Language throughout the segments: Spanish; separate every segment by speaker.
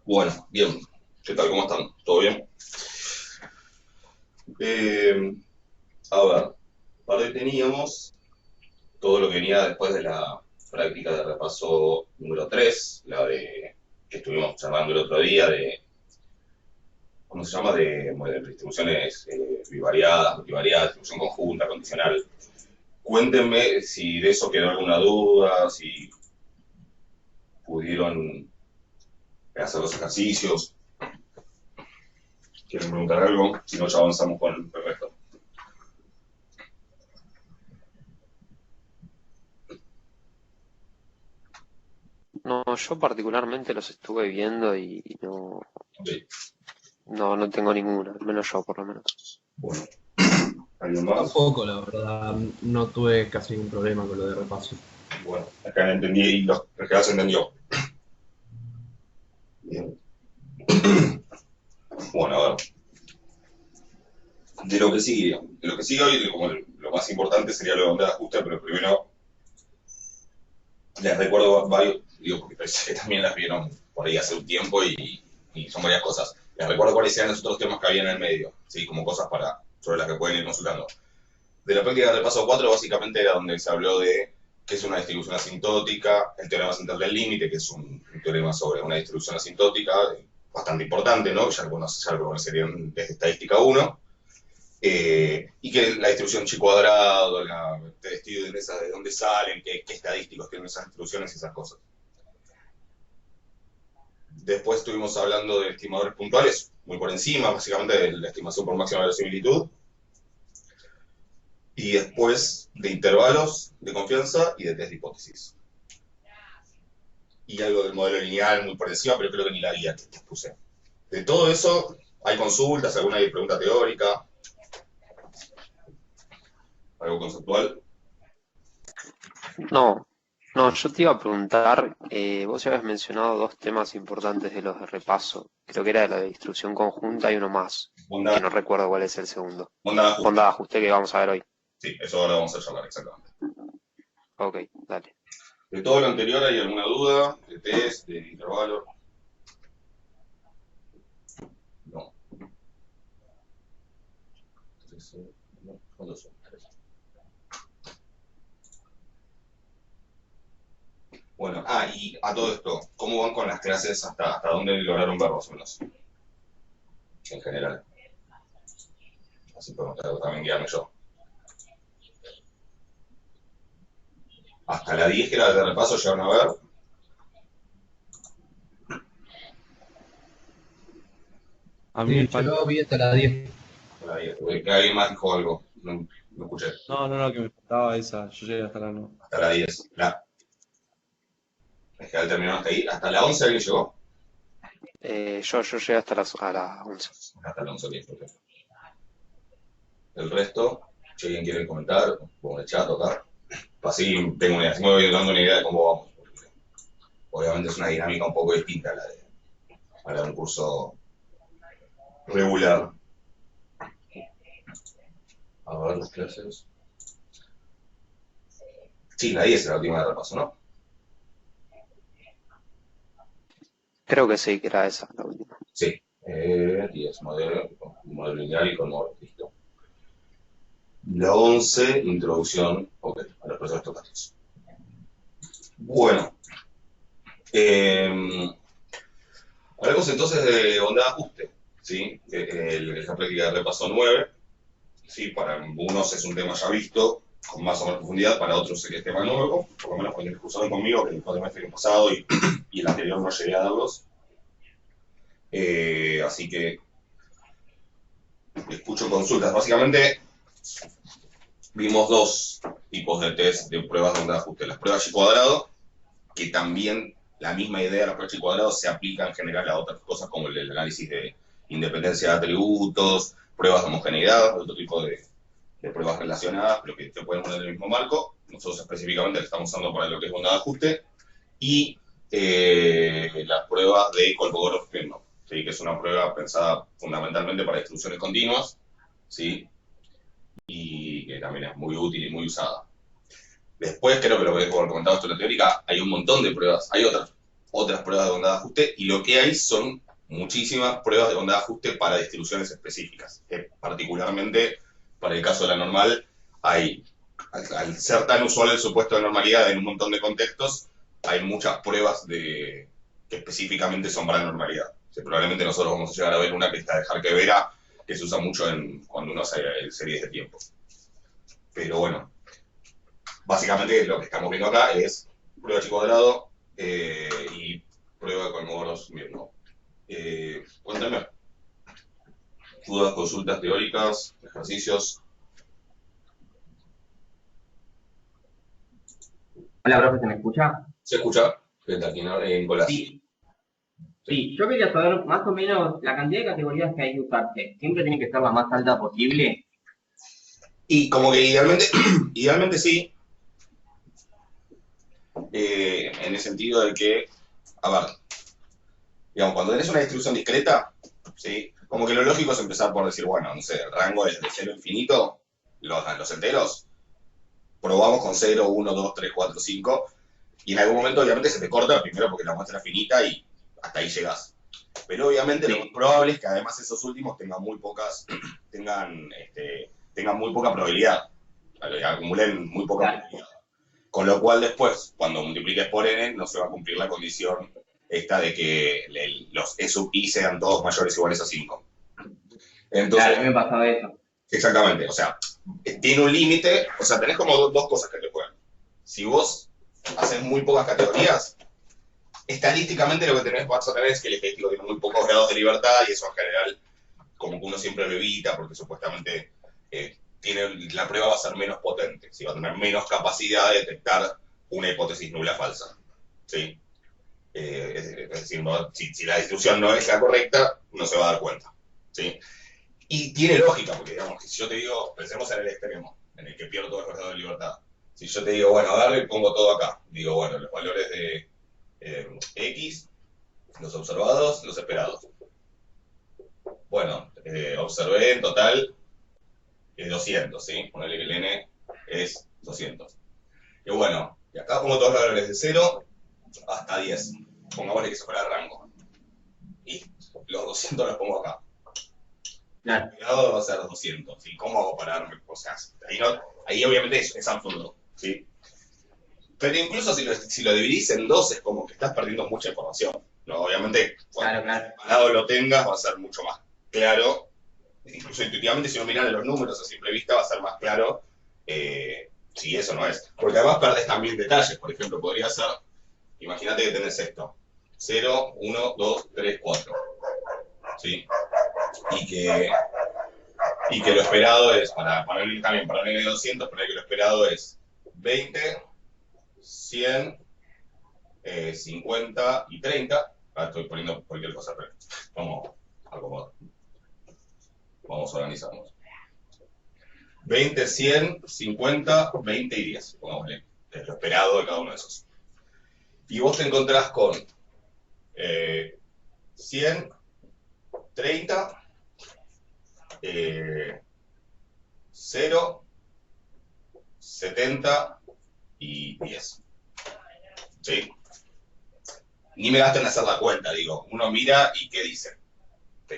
Speaker 1: Bueno, bien. ¿Qué tal? ¿Cómo están? ¿Todo bien? Eh, a ver, para hoy teníamos todo lo que venía después de la práctica de repaso número 3, la de que estuvimos charlando el otro día de, ¿cómo se llama? De distribuciones bivariadas, multivariadas, distribución conjunta, condicional. Cuéntenme si de eso quedó alguna duda, si pudieron hacer los ejercicios, quieren preguntar algo, si no ya avanzamos con el resto.
Speaker 2: No, yo particularmente los estuve viendo y no,
Speaker 1: Ok,
Speaker 2: no tengo ninguna, al menos yo por lo menos.
Speaker 1: bueno, ¿alguien
Speaker 3: Yo
Speaker 1: más?
Speaker 3: tampoco, la verdad, no tuve casi ningún problema con lo de repaso.
Speaker 1: Bueno, acá entendí y los que se entendió. Bien. Bueno, a ver. De lo que sigue hoy, como lo más importante sería lo de onda de ajuste, pero primero les recuerdo varios, digo, porque parece que también las vieron por ahí hace un tiempo y son varias cosas. Les recuerdo cuáles eran los otros temas que había en el medio, ¿sí? Como cosas sobre las que pueden ir consultando. De la práctica del repaso 4 básicamente era donde se habló de qué es una distribución asintótica, el teorema central del límite, que es un teorema sobre una distribución asintótica bastante importante, ¿no? Ya lo conocerían desde estadística 1. Y que la distribución chi cuadrado, el estudio de dónde salen, qué estadísticos tienen esas distribuciones y esas cosas. Después estuvimos hablando de estimadores puntuales, muy por encima, básicamente de la estimación por máxima verosimilitud. Y después de intervalos de confianza y de test de hipótesis. Y algo del modelo lineal muy por encima, pero creo que ni la guía que puse. De todo eso, hay consultas, alguna pregunta teórica, algo conceptual.
Speaker 2: No, no, yo te iba a preguntar, vos ya habías mencionado dos temas importantes de los de repaso, creo que era la de distribución conjunta y uno más, que
Speaker 1: Bondad,
Speaker 2: no recuerdo cuál es el segundo.
Speaker 1: bondad ajuste.
Speaker 2: Onda de ajuste que vamos a ver hoy.
Speaker 1: Sí, eso ahora vamos a charlar exactamente.
Speaker 2: Ok, dale.
Speaker 1: De todo lo anterior, ¿hay alguna duda? ¿De test, de intervalo? No. No, ¿cuántos son? Tres. Bueno, y a todo esto, ¿cómo van con las clases? ¿Hasta dónde lograron ver más o menos? En general. Así podemos también guiarme yo. Hasta la 10 que era de repaso, llegaron a ver.
Speaker 4: A mí me
Speaker 3: Sí,
Speaker 4: falta.
Speaker 3: yo vi hasta las 10.
Speaker 1: Hasta la 10. Porque alguien más dijo algo. No, no escuché.
Speaker 4: No, no, no, que me faltaba esa. Yo llegué hasta la no.
Speaker 1: Hasta la 10. En general terminaron hasta ahí. Hasta la 11 alguien llegó.
Speaker 2: Yo llegué hasta a las 11.
Speaker 1: Hasta la 11 10, por ejemplo. El resto, si alguien quiere comentar, pongo en el chat o acá. Así tengo así me voy dando una idea de cómo vamos. Porque obviamente es una dinámica un poco distinta a la de un curso regular. A ver las clases. Sí, la 10 es la última de repaso, ¿no?
Speaker 2: Creo que sí, que era esa la última.
Speaker 1: Sí. 10 modelo lineal y con modelo, listo. La 11 introducción, ok, a los procesos totales. Bueno, eh, hablamos entonces de onda de ajuste, ¿sí? La práctica de repaso 9, ¿sí? Para unos es un tema ya visto, con más o menos profundidad, para otros es tema nuevo, por lo menos con el cursaron conmigo, que el cuatrimestre pasado y el anterior no llegué a darlos. Así que escucho consultas. Básicamente vimos dos tipos de test de pruebas de onda de ajuste. Las pruebas y cuadrado, que también la misma idea de la prueba y cuadrado se aplica en general a otras cosas como el análisis de independencia de atributos, pruebas de homogeneidad, otro tipo de pruebas relacionadas, pero que se pueden poner en el mismo marco. Nosotros específicamente la estamos usando para lo que es onda de ajuste. Y las pruebas de Kolmogorov-Smirnov, ¿sí? Que es una prueba pensada fundamentalmente para distribuciones continuas, ¿sí? Y que también es muy útil y muy usada. Después, creo que lo que he comentado esto en la teórica, hay un montón de pruebas, hay otras pruebas de bondad de ajuste, y lo que hay son muchísimas pruebas de bondad de ajuste para distribuciones específicas. Particularmente, para el caso de la normal, hay, al ser tan usual el supuesto de normalidad en un montón de contextos, hay muchas pruebas que específicamente son para la normalidad. O sea, probablemente nosotros vamos a llegar a ver una que está de Jarque-Vera, que se usa mucho cuando uno hace series de tiempo. Pero bueno, básicamente lo que estamos viendo acá es prueba de chi cuadrado y prueba de Kolmogorov mismo. Cuéntame. Dudas, consultas teóricas, ejercicios.
Speaker 5: Hola, profe, ¿se me escucha?
Speaker 1: ¿Se escucha? ¿Qué tal, Nicolás?
Speaker 5: Sí. Sí, yo quería saber más o menos la cantidad de categorías que hay que usarse. ¿Siempre tiene que ser la más alta posible?
Speaker 1: Y como que idealmente sí, en el sentido de que, a ver, digamos, cuando tenés una distribución discreta, ¿sí? Como que lo lógico es empezar por decir, bueno, no sé, el rango es de 0 a infinito, los enteros, probamos con 0, 1, 2, 3, 4, 5, y en algún momento obviamente se te corta, primero porque la muestra es finita y hasta ahí llegas. Pero obviamente lo más probable es que además esos últimos tengan muy poca probabilidad, acumulen muy poca probabilidad. Con lo cual después, cuando multipliques por n, no se va a cumplir la condición esta de que los E sub i sean todos mayores o iguales a 5. Entonces,
Speaker 5: Claro, a mí me pasaba eso.
Speaker 1: exactamente, o sea, tiene un límite, o sea, tenés como dos cosas que te juegan. Si vos haces muy pocas categorías, estadísticamente lo que vas a tener es que el estadístico tiene muy pocos grados de libertad y eso en general, como que uno siempre lo evita porque supuestamente la prueba va a ser menos potente, ¿sí? Va a tener menos capacidad de detectar una hipótesis nula falsa. ¿Sí? Es decir, si la distribución no es la correcta, no se va a dar cuenta. ¿Sí? Y tiene lógica, porque digamos que si yo te digo, pensemos en el extremo, en el que pierdo todos los grados de libertad. Si yo te digo, bueno, agarre, pongo todo acá. Digo, bueno, los valores de X, los observados, los esperados. Bueno, observé en total 200, ¿sí? Ponerle que el n es 200. Y bueno, y acá pongo todos los valores de 0 hasta 10. Pongámosle que se fuera el rango. Y los 200 los pongo acá.
Speaker 5: Claro.
Speaker 1: El grado va a ser 200. ¿Sí? ¿Cómo hago para darme cosas? Ahí obviamente es absurdo. ¿Sí? Pero incluso si lo dividís en dos, es como que estás perdiendo mucha información. ¿No? Obviamente, cuando separado lo tengas, va a ser mucho más claro. Incluso intuitivamente, si uno mira los números a simple vista, va a ser más claro si eso no es. Porque además perdés también detalles. Por ejemplo, podría ser, imagínate que tenés esto. 0, 1, 2, 3, 4. ¿Sí? Y que lo esperado es, para un n de 200, para que lo esperado es 20, 100, 50 y 30. Ahora estoy poniendo cualquier cosa, pero vamos a acomodar. Vamos a organizarnos. 20, 100, 50, 20 y 10. Pongámosle. Es lo esperado de cada uno de esos. Y vos te encontrás con 100, 30, 0, 70 y 10. ¿Sí? Ni me gasto en hacer la cuenta, digo. Uno mira y ¿qué dice?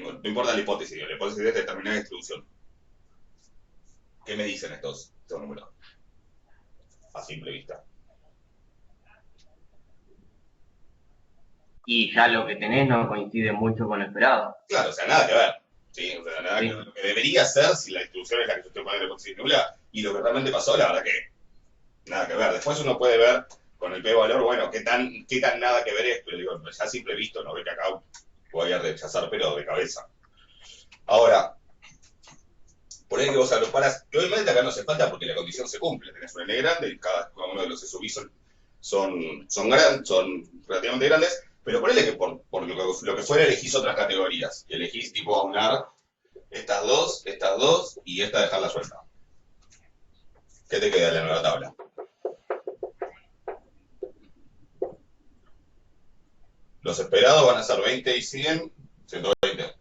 Speaker 1: No importa la hipótesis, la hipótesis es determinar la distribución. ¿Qué me dicen estos números? A simple vista.
Speaker 5: Y ya lo que tenés no coincide mucho con lo esperado.
Speaker 1: Claro, o sea, nada que ver. ¿Sí? O sea, nada que ver. Lo que debería ser si la distribución es la que yo estoy poniendo la hipótesis nula y lo que realmente pasó, la verdad que nada que ver. Después uno puede ver con el p-valor, bueno, qué tan nada que ver es, pero digo, ya a simple visto, no ve que acá voy a rechazar, pero de cabeza. Ahora, por ahí que vos agruparas, que obviamente acá no hace falta porque la condición se cumple. Tenés un n grande y cada uno de los SUV son relativamente grandes, pero ponele que por lo que fuera elegís otras categorías. Y elegís tipo aunar estas dos y esta dejarla suelta. ¿Qué te queda en la nueva tabla? Los esperados van a ser 20 y 100, 120.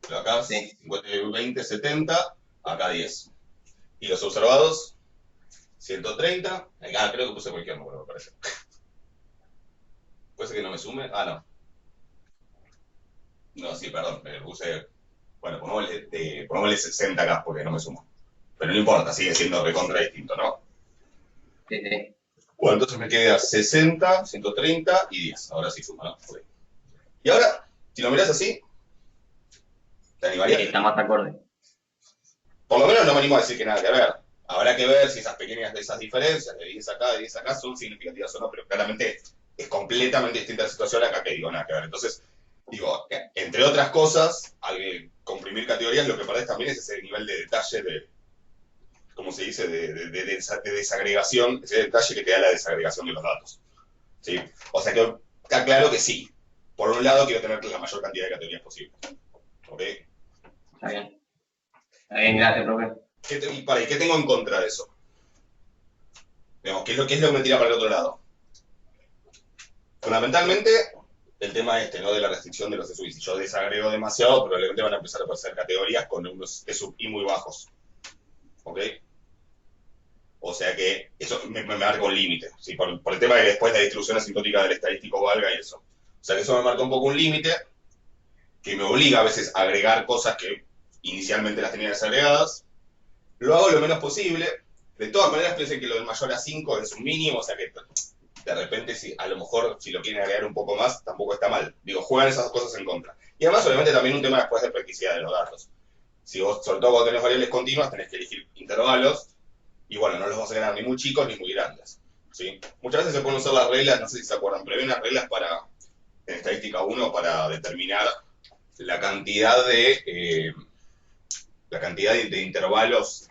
Speaker 1: Pero acá 50, 20, 70, acá 10. Y los observados, 130. Acá creo que puse cualquier número, me parece. Puede hace que no me sume? Ah, no. No, sí, perdón, me puse... Bueno, pongámosle 60 acá porque no me sumo. Pero no importa, sigue siendo recontra distinto, ¿no?
Speaker 5: Sí, sí.
Speaker 1: Bueno, entonces me queda 60, 130 y 10. Ahora sí suma, ¿no? Ok. Y ahora, si lo mirás así, te animaría.
Speaker 5: Está más acorde.
Speaker 1: Por lo menos no me animo a decir que nada que ver. Habrá que ver si esas diferencias de 10 acá, de 10 acá, son significativas o no, pero claramente es completamente distinta la situación acá que digo nada que ver. Entonces, digo, entre otras cosas, al comprimir categorías, lo que perdés también es ese nivel de detalle de, ¿cómo se dice?, de desagregación, ese detalle que te da la desagregación de los datos. ¿Sí? O sea que está claro que sí. Por un lado, quiero tener la mayor cantidad de categorías posible. ¿Ok?
Speaker 5: Está bien. Está bien, gracias, profe.
Speaker 1: ¿Y qué tengo en contra de eso? Digamos, ¿qué es lo que me tira para el otro lado? Fundamentalmente, el tema ¿no? De la restricción de los SUV. Si yo desagrego demasiado, probablemente van a empezar a aparecer categorías con unos SUV muy bajos. ¿Ok? O sea que eso me marca un límite. ¿Sí? Por el tema de que después la distribución asintótica del estadístico valga y eso. O sea que eso me marca un poco un límite que me obliga a veces a agregar cosas que inicialmente las tenía desagregadas. Lo hago lo menos posible. De todas maneras, piensen que lo del mayor a 5 es un mínimo, o sea que de repente, a lo mejor, si lo quieren agregar un poco más, tampoco está mal. Digo, juegan esas cosas en contra. Y además, obviamente, también un tema después de practicidad de los datos. Si vos, sobre todo cuando tenés variables continuas, tenés que elegir intervalos, y bueno, no los vas a ganar ni muy chicos ni muy grandes. ¿Sí? Muchas veces se pueden usar las reglas, no sé si se acuerdan, pero hay unas reglas en estadística 1 para determinar la cantidad de intervalos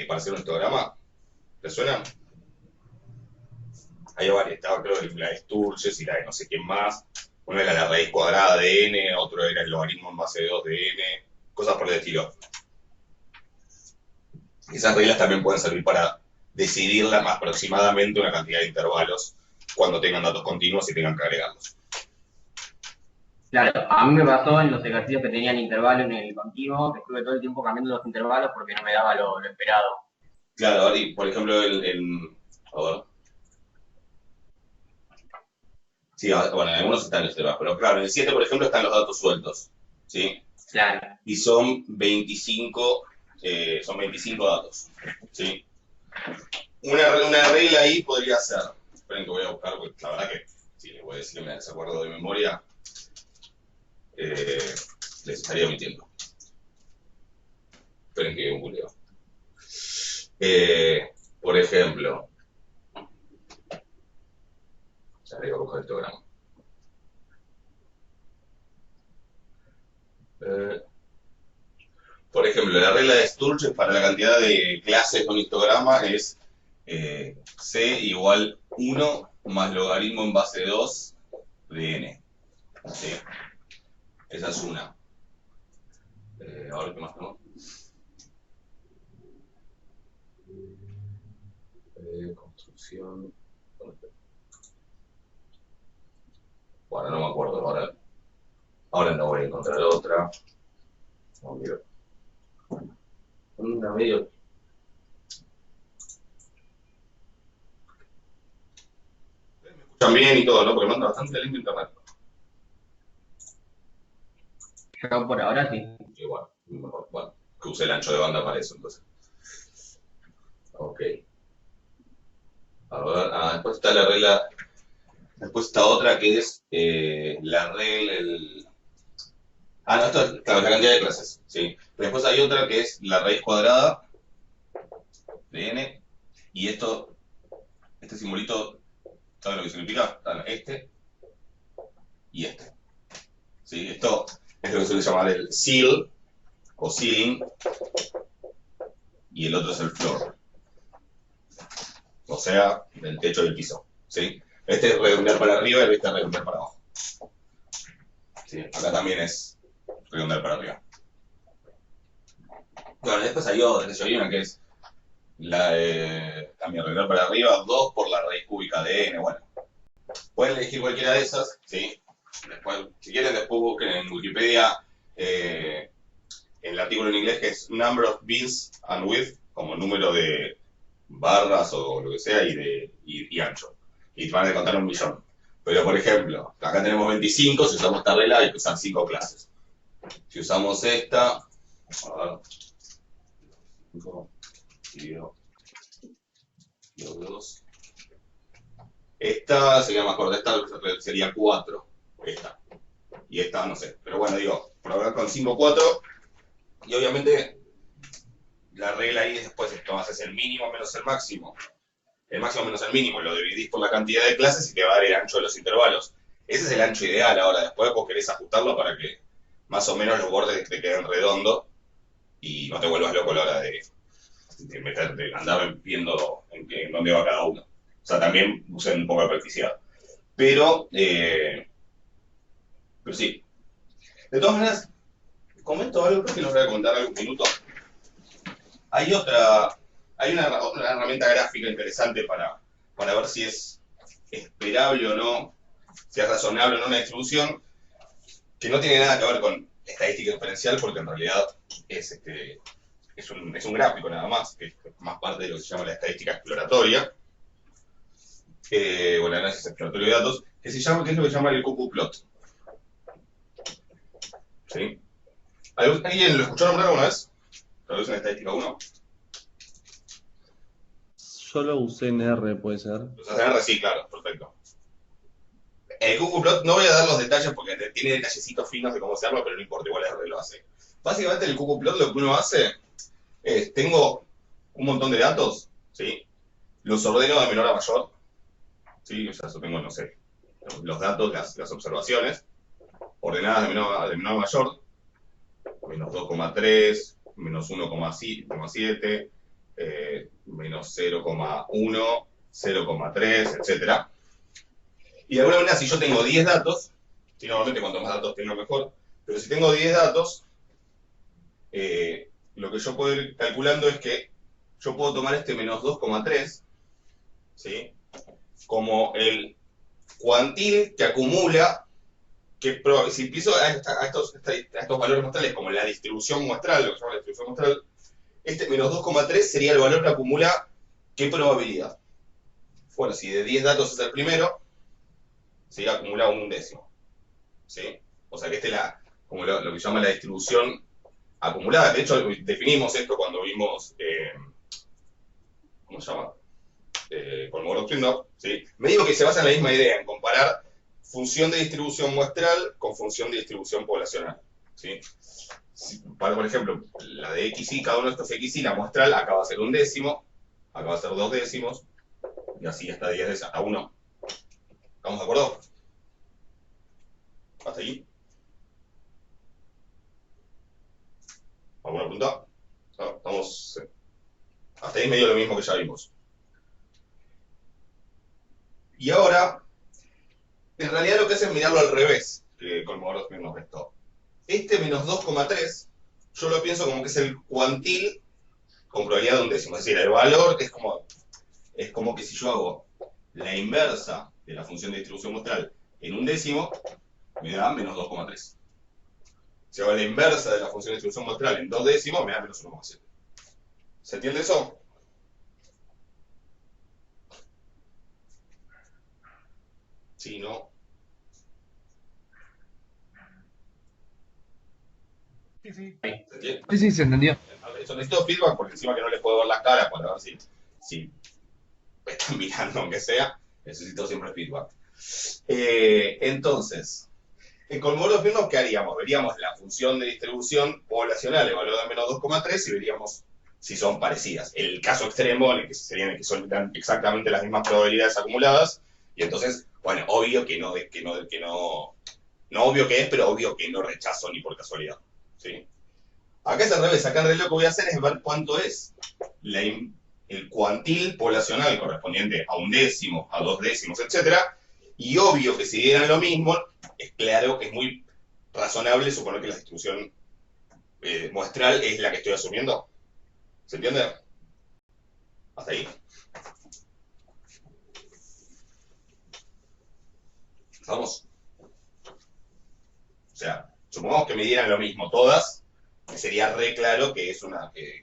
Speaker 1: para hacer un histograma. ¿Te suena? Hay varias, estaba creo que la de Sturges y la de no sé quién más. Una era la raíz cuadrada de n, otro era el logaritmo en base de 2 de n, cosas por el estilo. Esas reglas también pueden servir para decidir aproximadamente una cantidad de intervalos cuando tengan datos continuos y tengan que agregarlos.
Speaker 5: Claro, a mí me pasó en los ejercicios que tenían intervalo en el continuo, que estuve todo el tiempo cambiando los intervalos porque no me daba lo esperado.
Speaker 1: Claro, ahora, por ejemplo, a ver. Sí, bueno, en algunos están los temas, pero claro, en el 7, por ejemplo, están los datos sueltos, ¿sí?
Speaker 5: Claro.
Speaker 1: Y son 25 datos, ¿sí? Una regla ahí podría ser, esperen que voy a buscar, porque la verdad que, si les voy a decir que me desacuerdo de memoria, les estaría mintiendo. Esperen que un buleo. Por ejemplo, ya le voy a buscar el histograma. Por ejemplo, la regla de Sturges para la cantidad de clases de un histograma es C igual 1 más logaritmo en base 2 de n. ¿Sí? Esa es una. Ahora, ¿qué más tenemos? Construcción. Bueno, no me acuerdo. Ahora no voy a encontrar otra. No, mira. Una medio. Me escuchan bien y todo, ¿no? Porque manda bastante lento internet.
Speaker 5: Yo por ahora sí.
Speaker 1: Y bueno, mejor, que use el ancho de banda para eso, entonces. Ok. A ver, después está la regla. Después está otra que es la regla. No, esto es claro, la cantidad de clases, ¿sí? Pero después hay otra que es la raíz cuadrada de n. Y este simbolito, ¿saben lo que significa? Este y este. ¿Sí? Esto es lo que se suele llamar el seal o ceiling. Y el otro es el floor. O sea, el techo del piso. ¿Sí? Este es redondear para arriba y este es redondear para abajo. ¿Sí? Acá también es redondear para arriba. Bueno, después hay otra, hay una que es la de también redondear para arriba, 2 por la raíz cúbica de n. Bueno, pueden elegir cualquiera de esas, ¿sí? Después, si quieren, después busquen en Wikipedia el artículo en inglés que es Number of Bins and Width, como número de barras o lo que sea, y ancho. Y te van a contar 1.000.000. Pero, por ejemplo, acá tenemos 25, si usamos esta regla hay que usar 5 clases. Si usamos esta, a ver, 5 dividido 2. Esta sería más corta, esta sería 4. Esta. Y esta no sé. Pero bueno, digo, por hablar con 5, 4. Y obviamente la regla ahí es después esto haces el mínimo menos el máximo. El máximo menos el mínimo, lo dividís por la cantidad de clases y te va a dar el ancho de los intervalos. Ese es el ancho ideal ahora. Después vos querés ajustarlo para que más o menos los bordes te queden redondos y no te vuelvas loco a la hora de andar viendo en dónde va cada uno. O sea, también usen un poco de practicidad. Pero sí. De todas maneras, comento algo, creo que les voy a contar algún minuto. Hay otra herramienta gráfica interesante para ver si es esperable o no, si es razonable o no una distribución, que no tiene nada que ver con estadística diferencial, porque en realidad es un gráfico nada más, que es más parte de lo que se llama la estadística exploratoria, o el análisis exploratorio de datos, que es lo que se llama el QQ-plot. ¿Sí? ¿Alguien lo escuchó nombrar alguna vez? Tal vez en estadística 1.
Speaker 4: Yo lo usé en R, puede ser.
Speaker 1: Los R, sí, claro, perfecto. El QQ-plot, no voy a dar los detalles porque tiene detallecitos finos de cómo hacerlo, pero no importa, igual R lo hace. Básicamente el QQ-plot lo que uno hace es, tengo un montón de datos, ¿sí? Los ordeno de menor a mayor, ¿sí? O sea, yo tengo, no sé, los datos, las observaciones, ordenadas de menor a mayor, menos 2,3, menos 1,7, menos 0,1, 0,3, etcétera. Y de alguna manera, si yo tengo 10 datos, y normalmente cuanto más datos tengo mejor, pero si tengo 10 datos, lo que yo puedo ir calculando es que yo puedo tomar este menos 2,3, ¿sí? Como el cuantil que acumula, si empiezo a estos valores muestrales como la distribución muestral, lo que se llama la distribución muestral, este menos 2,3 sería el valor que acumula qué probabilidad. Bueno, si de 10 datos es el primero, se acumula un décimo, ¿sí? O sea que este es como lo que se llama la distribución acumulada. De hecho, definimos esto cuando vimos, ¿cómo se llama? Kolmogorov-Smirnov, ¿sí? Me digo que se basa en la misma idea, en comparar función de distribución muestral con función de distribución poblacional, ¿sí? Por ejemplo, la de XY, cada uno de estos XY, la muestral acá va a ser un décimo, acá va a ser 2 décimos, y así hasta 10 décimos, hasta 1. ¿Estamos de acuerdo? ¿Hasta ahí? ¿Alguna pregunta? No, estamos... Hasta ahí medio lo mismo que ya vimos. Y ahora, en realidad lo que hace es mirarlo al revés, que Kolmogorov nos restó. Este menos 2,3, yo lo pienso como que es el cuantil con probabilidad de un décimo. Es decir, el valor es como que si yo hago la inversa de la función de distribución muestral en un décimo, me da menos 2,3. Si hago la inversa de la función de distribución muestral en 2 décimos, me da menos 1,7. ¿Se entiende eso? Sí, ¿no?
Speaker 3: Sí, sí.
Speaker 1: ¿Se entiende?
Speaker 3: Sí, sí, se entendió.
Speaker 1: Necesito feedback porque encima que no les puedo ver las caras para ver si me están mirando, aunque sea. Necesito siempre feedback. Entonces, en Kolmogorov-Smirnov, ¿qué haríamos? Veríamos la función de distribución poblacional evaluada en menos 2,3 y veríamos si son parecidas. El caso extremo, en el que son exactamente las mismas probabilidades acumuladas, y entonces, bueno, obvio que no obvio que es, pero obvio que no rechazo ni por casualidad, ¿sí? Acá es al revés, acá en realidad lo que voy a hacer es ver cuánto es el cuantil poblacional correspondiente a un décimo, a 2 décimos, etcétera, y obvio que si dieran lo mismo, es claro que es muy razonable suponer que la distribución muestral es la que estoy asumiendo. ¿Se entiende? ¿Hasta ahí? ¿Estamos? O sea, supongamos que me dieran lo mismo todas, que sería re claro que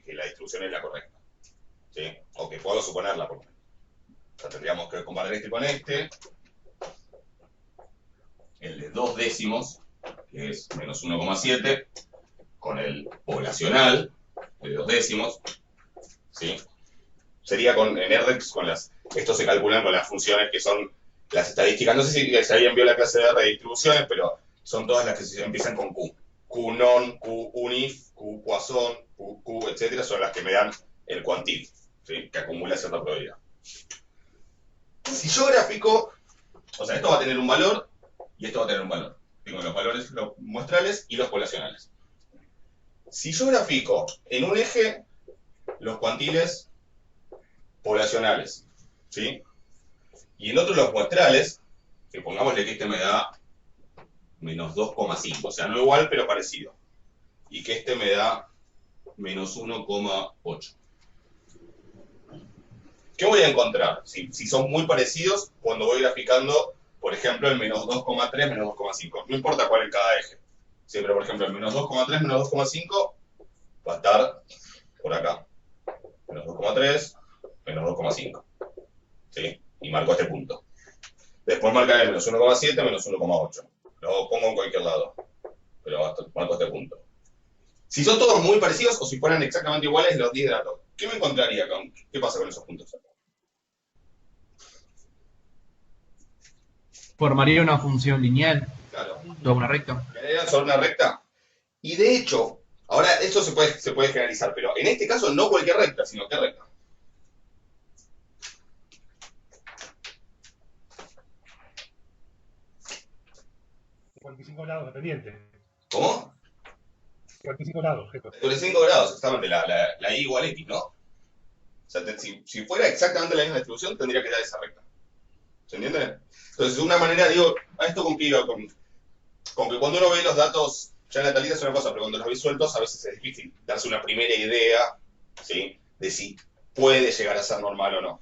Speaker 1: que la distribución es la correcta, ¿sí? O que puedo suponerla por lo menos. O sea, tendríamos que comparar este con este. el de 2 décimos, que es menos 1,7, con el poblacional, el de 2 décimos, ¿sí? Sería en RDEX, estos se calculan con las funciones que son las estadísticas. No sé si alguien vio la clase de redistribuciones, pero son todas las que empiezan con Q. Q non, Q unif, Q Poisson, Q, etcétera, son las que me dan el cuantil, ¿sí? Que acumula cierta probabilidad. Si yo grafico, o sea, esto va a tener un valor y esto va a tener un valor. Tengo los valores los muestrales y los poblacionales. Si yo grafico en un eje los cuantiles poblacionales, ¿sí? Y en otro los muestrales, que pongámosle que este me da menos 2,5, o sea, no igual, pero parecido. Y que este me da menos 1,8. ¿Qué voy a encontrar? Si son muy parecidos, cuando voy graficando, por ejemplo, el menos 2,3, menos 2,5. No importa cuál en cada eje. Sí, pero por ejemplo, el menos 2,3, menos 2,5 va a estar por acá. Menos 2,3, menos 2,5. ¿Sí? Y marco este punto. Después marcaré menos 1,7, menos 1,8. Lo pongo en cualquier lado. Pero marco este punto. Si son todos muy parecidos o si fueran exactamente iguales los 10 datos, ¿qué me encontraría qué pasa con esos puntos?
Speaker 3: Formaría una función lineal,
Speaker 1: Claro.
Speaker 3: toda una recta.
Speaker 1: Generan sobre una recta. Y de hecho, ahora esto se puede generalizar, pero en este caso no cualquier recta, sino qué recta.
Speaker 6: 45 grados dependiente.
Speaker 1: ¿Cómo?
Speaker 6: 45 grados, jefe.
Speaker 1: 45 grados, exactamente, la y igual x, ¿no? O sea, si fuera exactamente la misma distribución, tendría que dar esa recta. ¿Se entiende? Entonces, de una manera, digo, a esto con que cuando uno ve los datos, ya en la tablita es una cosa, pero cuando los ve sueltos, a veces es difícil darse una primera idea, ¿sí? De si puede llegar a ser normal o no.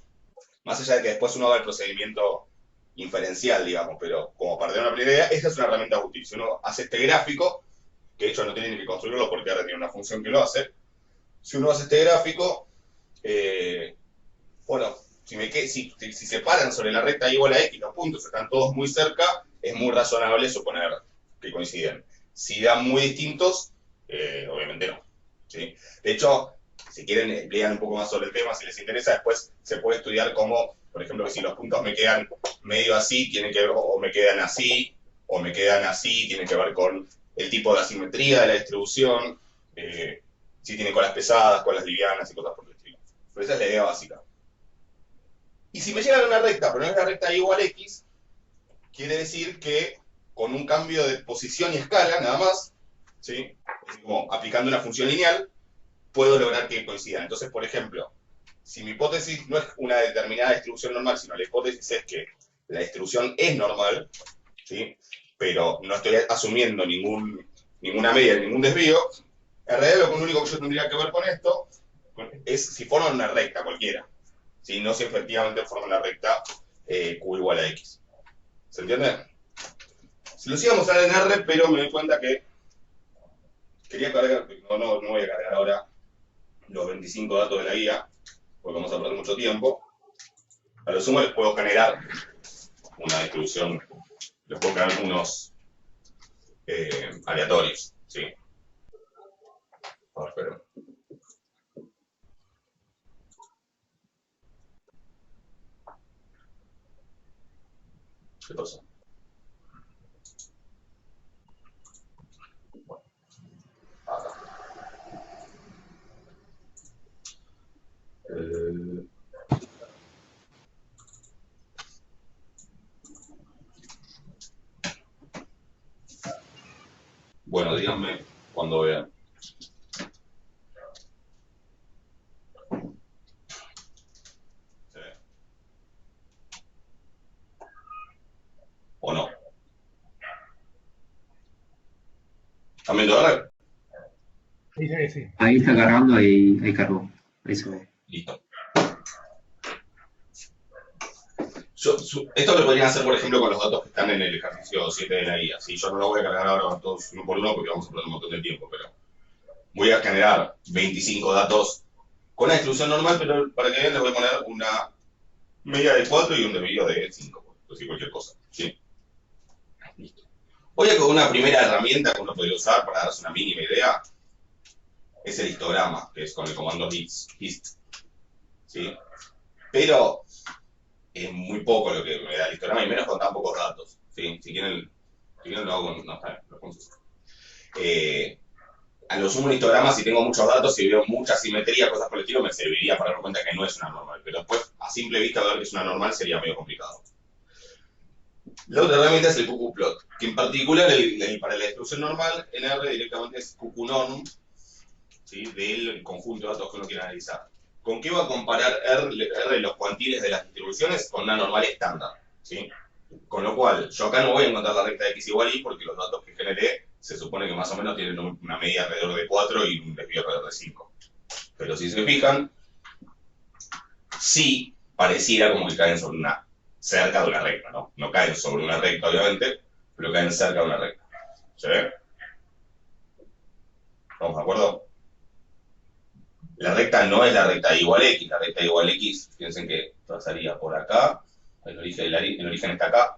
Speaker 1: Más allá de que después uno haga el procedimiento inferencial, digamos, pero como para tener una primera idea, esta es una herramienta útil. Si uno hace este gráfico, que de hecho no tiene ni que construirlo porque ahora tiene una función que lo hace, si uno hace este gráfico, bueno, si se paran sobre la recta igual a x, los puntos están todos muy cerca, es muy razonable suponer que coinciden. Si dan muy distintos, obviamente no, ¿sí? De hecho, si quieren emplear un poco más sobre el tema, si les interesa, después se puede estudiar cómo, por ejemplo, que si los puntos me quedan medio así, tienen que ver, o me quedan así, tienen que ver con el tipo de asimetría de la distribución, si tiene colas pesadas, colas livianas y cosas por el estilo. Pero esa es la idea básica. Y si me llegan a una recta, pero no es la recta y igual a x, quiere decir que con un cambio de posición y escala, nada más, ¿sí? Es como aplicando una función lineal, puedo lograr que coincidan. Entonces, por ejemplo, si mi hipótesis no es una determinada distribución normal, sino la hipótesis es que la distribución es normal, ¿sí? Pero no estoy asumiendo ninguna media, ningún desvío, en realidad lo único que yo tendría que ver con esto es si forman una recta cualquiera. ¿Sí? No si efectivamente forman la recta Q igual a X. ¿Se entiende? Se los iba a mostrar en R, pero me doy cuenta que quería cargar, no voy a cargar ahora los 25 datos de la guía, porque vamos a perder mucho tiempo. A lo sumo les puedo generar una distribución, les puedo generar unos aleatorios, ¿sí? Ahora, espero. ¿Qué pasó? Bueno, acá. Bueno, díganme cuando vean. ¿Se ve? ¿O no? ¿También de R?
Speaker 6: Sí, sí.
Speaker 7: Ahí está cargando, ahí cargó. Ahí se ve.
Speaker 1: Listo. Esto lo podrían hacer, por ejemplo, con los datos que están en el ejercicio 7 de la guía. ¿Sí? Yo no lo voy a cargar ahora todos uno por uno porque vamos a perder un montón de tiempo, pero voy a generar 25 datos con una distribución normal, pero para que vean les voy a poner una media de 4 y un desvío de 5, por decir cualquier cosa. ¿Sí? Listo. Hoy con una primera herramienta que uno podría usar para darse una mínima idea es el histograma, que es con el comando hist, ¿sí? Pero es muy poco lo que me da el histograma y menos con tan pocos datos, ¿sí? Si quieren lo hago, no está bien, lo podemos usar. A lo sumo un histograma, si tengo muchos datos, si veo mucha simetría, cosas por el estilo, me serviría para darme cuenta que no es una normal. Pero después, a simple vista, ver que es una normal sería medio complicado. La otra herramienta es el QQplot, que en particular para la distribución normal, en R directamente es QQnorm, ¿sí? Del conjunto de datos que uno quiere analizar. ¿Con qué va a comparar R los cuantiles de las distribuciones? Con una normal estándar, ¿sí? Con lo cual, yo acá no voy a encontrar la recta de x igual y porque los datos que generé se supone que más o menos tienen una media alrededor de 4 y un desvío alrededor de 5. Pero si se fijan, sí pareciera como que caen sobre cerca de una recta, ¿no? No caen sobre una recta, obviamente, pero caen cerca de una recta. ¿Se ve? ¿Estamos de acuerdo? La recta no es la recta igual x, la recta igual x, piensen que pasaría por acá, el origen está acá,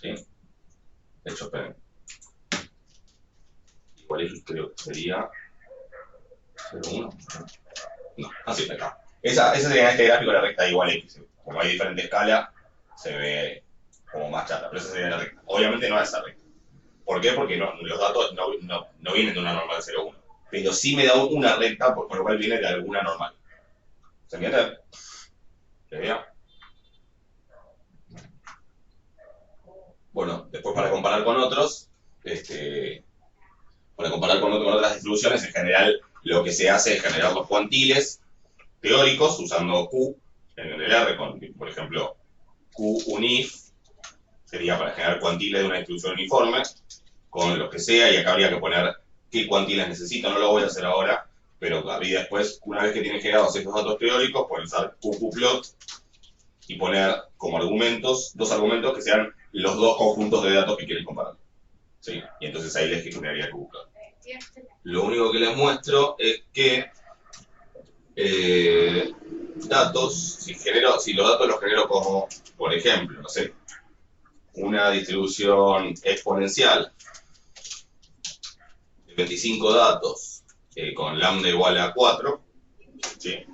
Speaker 1: ¿sí? De hecho, esperen. Igual x creo que sería 0,1. No, así está acá. Esa sería este gráfico de la recta igual x. Como hay diferente escala, se ve como más chata, pero esa sería la recta. Obviamente no es esa recta. ¿Por qué? Porque los datos no vienen de una normal 0,1. Pero sí me da una recta, por lo cual viene de alguna normal. ¿Se entiende? ¿Se vea? Bueno, después para comparar con otros, para comparar con otras distribuciones, en general lo que se hace es generar los cuantiles teóricos usando Q en el R, con, por ejemplo, Q unif sería para generar cuantiles de una distribución uniforme, con lo que sea, y acá habría que poner qué cuantiles necesito, no lo voy a hacer ahora, pero habría después, una vez que tienen generados estos datos teóricos, pueden usar QQplot y poner como argumentos, dos argumentos que sean los dos conjuntos de datos que quieren comparar. ¿Sí? Y entonces ahí les generaría QQplot. Lo único que les muestro es que datos, si los datos los genero como, por ejemplo, no sé, una distribución exponencial de 25 datos con lambda igual a 4, ¿sí?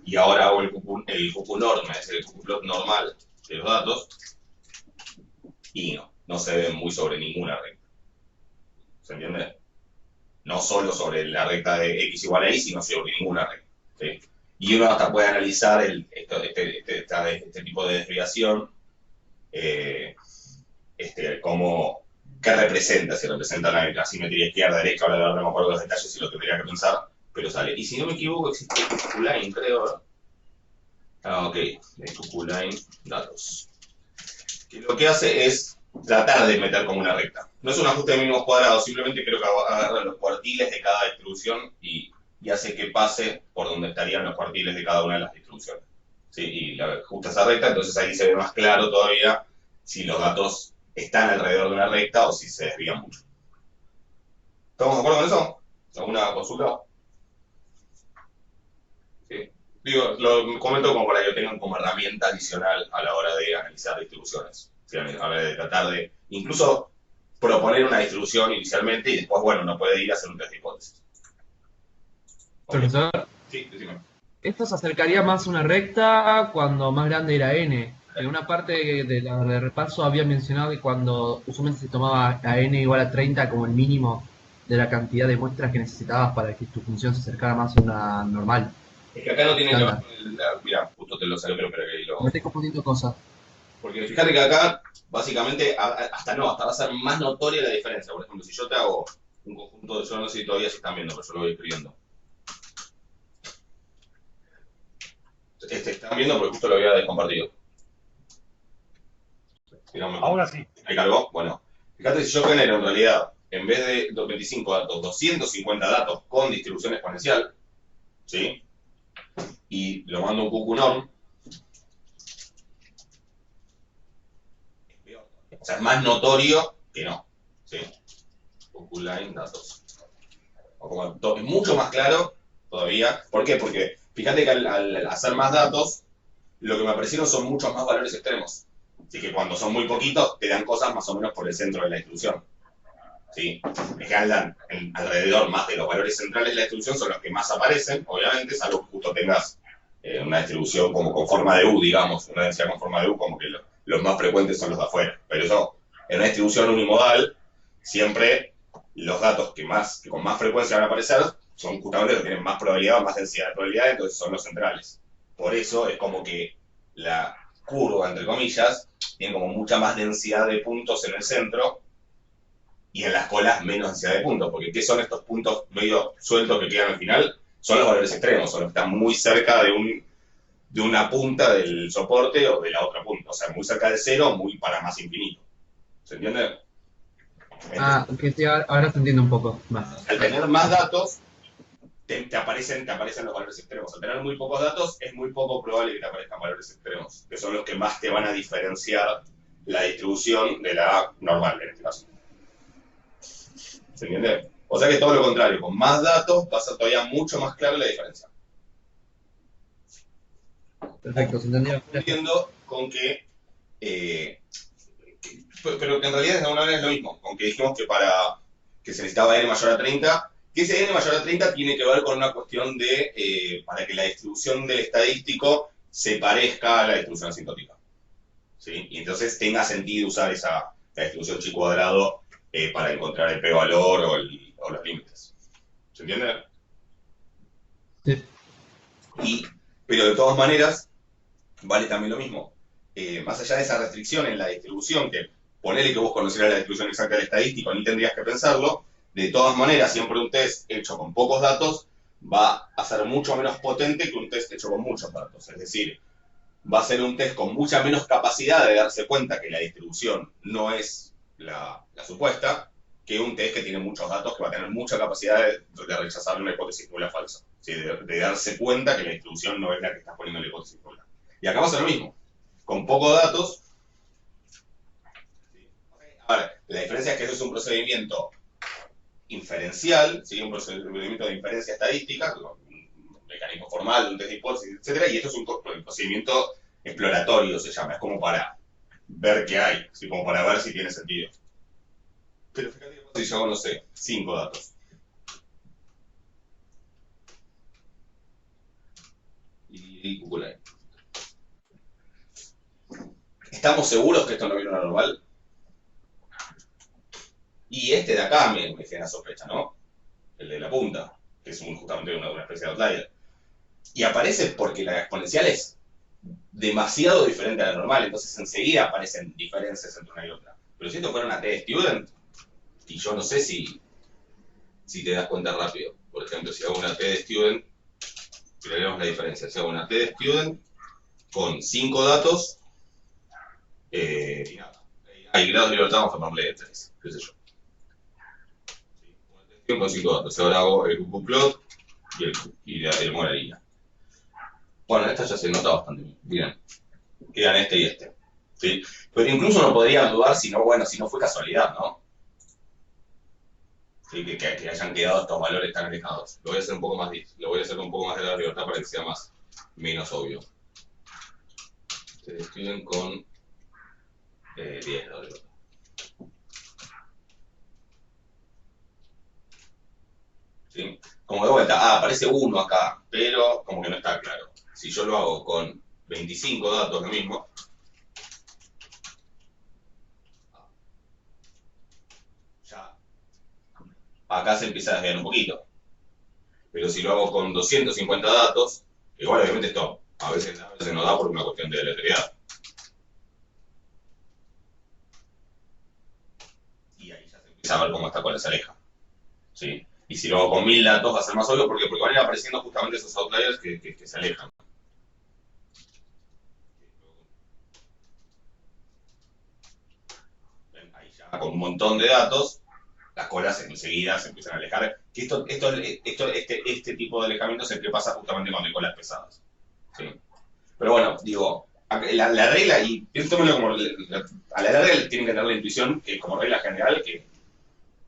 Speaker 1: Y ahora hago el QQnorm, es el QQplot normal de los datos, y no se ven muy sobre ninguna recta. ¿Se entiende? No solo sobre la recta de x igual a y, sino sobre ninguna recta, ¿sí? Y uno hasta puede analizar este tipo de desviación, ¿qué representa? Si representa la simetría izquierda-derecha, ahora no me acuerdo los detalles si lo tendría que pensar, pero sale. Y si no me equivoco, existe QQline, creo. Ah, ok, QQline datos. Que lo que hace es tratar de meter como una recta. No es un ajuste de mínimos cuadrados, simplemente creo que agarra los cuartiles de cada distribución y hace que pase por donde estarían los cuartiles de cada una de las distribuciones. ¿Sí? Y ajusta esa recta, entonces ahí se ve más claro todavía si los datos están alrededor de una recta o si se desvían mucho. ¿Estamos de acuerdo con eso? ¿Alguna consulta? ¿Sí? Digo, lo comento como para que lo tengan como herramienta adicional a la hora de analizar distribuciones. ¿Sí? A la hora de tratar de incluso proponer una distribución inicialmente y después, bueno, uno puede ir a hacer un test de hipótesis.
Speaker 3: Profesor,
Speaker 1: Sí, decime.
Speaker 3: esto se acercaría más a una recta cuando más grande era n. En una parte de repaso había mencionado que cuando usualmente se tomaba a n igual a 30 como el mínimo de la cantidad de muestras que necesitabas para que tu función se acercara más a una normal.
Speaker 1: Es que acá no tiene que ver con mirá, justo te lo salió, pero que ahí lo...
Speaker 3: Me estoy confundiendo cosas.
Speaker 1: Porque fíjate que acá, básicamente, hasta va a ser más notoria la diferencia. Por ejemplo, si yo te hago un conjunto de... Yo no sé si todavía se están viendo, pero yo lo voy escribiendo. Están viendo porque justo lo había descompartido.
Speaker 6: Ahora sí.
Speaker 1: ¿Ahí cargó? Bueno, fíjate si yo genero en realidad, en vez de 25 datos, 250 datos con distribución exponencial, ¿sí? Y lo mando a un QQnorm, o sea, es más notorio que no, ¿sí? QQline datos. Es mucho más claro todavía. ¿Por qué? Porque fíjate que al hacer más datos, lo que me aparecieron son muchos más valores extremos. Así que cuando son muy poquitos, te dan cosas más o menos por el centro de la distribución. ¿Sí? Es que andan alrededor más de los valores centrales de la distribución, son los que más aparecen, obviamente, salvo que justo tengas una distribución como con forma de U, digamos, una densidad con forma de U, como que los más frecuentes son los de afuera. Pero eso, en una distribución unimodal, siempre los datos que con más frecuencia van a aparecer son justamente los que tienen más probabilidad o más densidad de probabilidad, entonces son los centrales. Por eso es como que la curva, entre comillas, tiene como mucha más densidad de puntos en el centro y en las colas menos densidad de puntos, porque ¿qué son estos puntos medio sueltos que quedan al final? Son los valores extremos, son los que están muy cerca de una punta del soporte o de la otra punta, o sea, muy cerca de cero, muy para más infinito. ¿Se entiende? Entonces,
Speaker 3: Que sí, ahora se entiende un poco más.
Speaker 1: al tener más datos, te aparecen los valores extremos. Al tener muy pocos datos, es muy poco probable que te aparezcan valores extremos, que son los que más te van a diferenciar la distribución de la normal, en este caso. ¿Se entiende? O sea que todo lo contrario, con más datos va a ser todavía mucho más clara la diferencia.
Speaker 3: Perfecto, se entendió.
Speaker 1: Entiendo con pero que en realidad de alguna manera es lo mismo, con que dijimos que para que se necesitaba n mayor a 30, que ese n mayor a 30 tiene que ver con una cuestión de, para que la distribución del estadístico se parezca a la distribución asintótica. ¿Sí? Y entonces tenga sentido usar la distribución chi cuadrado para encontrar el p-valor o los límites. ¿Se entiende?
Speaker 3: Sí.
Speaker 1: Pero de todas maneras, vale también lo mismo. Más allá de esa restricción en la distribución, que ponele que vos conocieras la distribución exacta del estadístico, ni tendrías que pensarlo, de todas maneras, siempre un test hecho con pocos datos va a ser mucho menos potente que un test hecho con muchos datos. Es decir, va a ser un test con mucha menos capacidad de darse cuenta que la distribución no es la supuesta, que un test que tiene muchos datos, que va a tener mucha capacidad de rechazar una hipótesis nula falsa. ¿Sí? De darse cuenta que la distribución no es la que estás poniendo en la hipótesis nula. Y acá va a ser lo mismo. Con pocos datos. Ahora, la diferencia es que eso es un procedimiento inferencial, ¿sí? Un procedimiento de inferencia estadística, un mecanismo formal, un test de hipótesis, etc. Y esto es un procedimiento exploratorio, se llama. Es como para ver qué hay, ¿sí? Como para ver si tiene sentido. Pero fíjate si yo hago, no sé, 5 datos. Y Google ahí. ¿Estamos seguros que esto no viene una normal? Y este de acá me genera sospecha, ¿no? El de la punta, que es justamente una especie de outlier. Y aparece porque la exponencial es demasiado diferente a la normal, entonces enseguida aparecen diferencias entre una y otra. Pero si esto fuera una t-student, y yo no sé si te das cuenta rápido. Por ejemplo, si hago una t-student, veremos la diferencia. Si hago una t-student con 5 datos, y nada. Hay grados de libertad, vamos a ponerle de 3, qué sé yo. Sí, con 5 datos. Ahora hago el ggplot y el moralina. Bueno, esta ya se nota bastante bien. Quedan este y este. ¿Sí? Pero incluso uno podría dudar si no fue casualidad, ¿no? ¿Sí? Que hayan quedado estos valores tan alejados. Lo voy a hacer un poco más de la libertad para que sea menos obvio. Se describen con 10 de libertad. ¿Sí? Como de vuelta, aparece 1 acá, pero como que no está claro. Si yo lo hago con 25 datos, lo mismo. Ya. Acá se empieza a desviar un poquito. Pero si lo hago con 250 datos, igual obviamente esto a veces no da por una cuestión de aleatoriedad. Y ahí ya se empieza a ver cómo esta cola se aleja. ¿Sí? Y si lo hago con 1000 datos va a ser más obvio porque van a ir apareciendo justamente esos outliers que se alejan. Ahí ya con un montón de datos, las colas enseguida se empiezan a alejar. Que este tipo de alejamiento es el que pasa justamente cuando hay colas pesadas. ¿Sí? Pero bueno, digo, la regla, y tómenlo como a la larga tienen que tener la intuición que como regla general que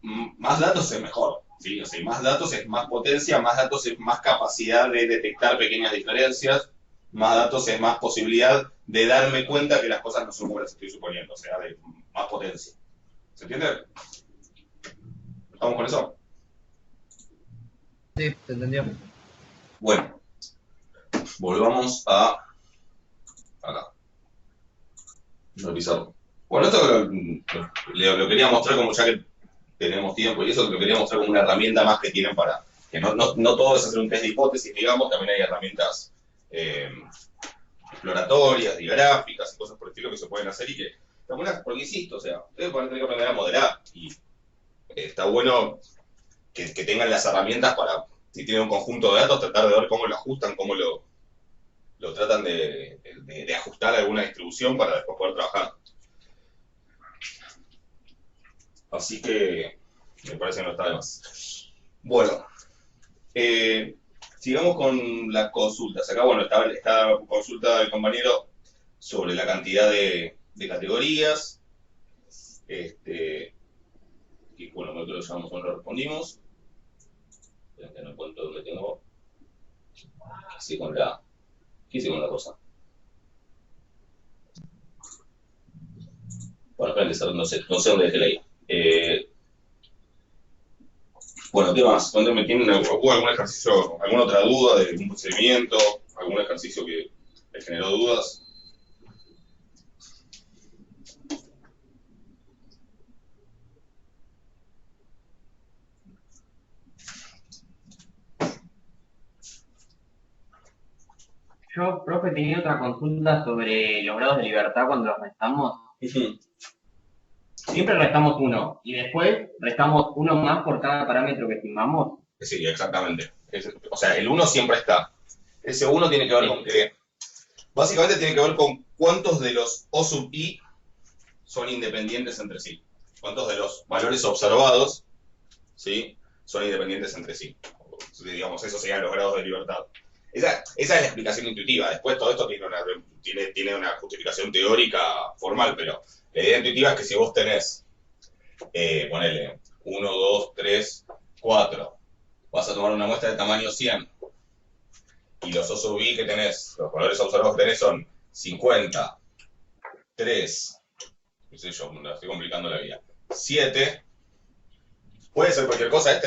Speaker 1: más datos es mejor. ¿Sí? O sea, más datos es más potencia, más datos es más capacidad de detectar pequeñas diferencias. Más datos es más posibilidad de darme cuenta que las cosas no son como las estoy suponiendo, o sea, de más potencia. ¿Se entiende? ¿Estamos con eso?
Speaker 3: Sí, te entendió.
Speaker 1: Bueno, volvamos a acá. Revisarlo. Bueno, esto lo quería mostrar como ya que tenemos tiempo y eso lo quería mostrar como una herramienta más que tienen para... Que no todo es hacer un test de hipótesis, digamos, también hay herramientas exploratorias y gráficas y cosas por el estilo que se pueden hacer y que están buenas porque insisto, o sea, ustedes van a tener que aprender a modelar y está bueno que tengan las herramientas para, si tienen un conjunto de datos, tratar de ver cómo lo ajustan, cómo lo tratan de ajustar a alguna distribución para después poder trabajar. Así que me parece que no está de más. Bueno, sigamos con las consultas. Acá, bueno, está la consulta del compañero sobre la cantidad de categorías. Que, bueno, nosotros lo llamamos cuando lo respondimos. Esperen que no encuentro dónde tengo. ¿Qué hice con la cosa? Bueno, esperen, no sé dónde dejé la guía. Bueno, ¿qué más? ¿Tienen algún ejercicio, alguna otra duda de un procedimiento? ¿Algún ejercicio que les generó dudas?
Speaker 5: Yo, profe, tenía otra consulta sobre los grados de libertad cuando los restamos. Siempre restamos uno y después restamos uno más por cada parámetro que estimamos.
Speaker 1: Sí, exactamente. O sea, el 1 siempre está. Ese 1 tiene que ver con que... Básicamente tiene que ver con cuántos de los O sub i son independientes entre sí. Cuántos de los valores observados, ¿sí?, son independientes entre sí. Digamos, esos serían los grados de libertad. Esa es la explicación intuitiva. Después todo esto tiene una justificación teórica formal, pero la idea intuitiva es que si vos tenés, ponele, 1, 2, 3, 4, vas a tomar una muestra de tamaño 100, y los O sub i que tenés, los valores observados que tenés son 50, 3, no sé yo, me la estoy complicando la vida, 7, puede ser cualquier cosa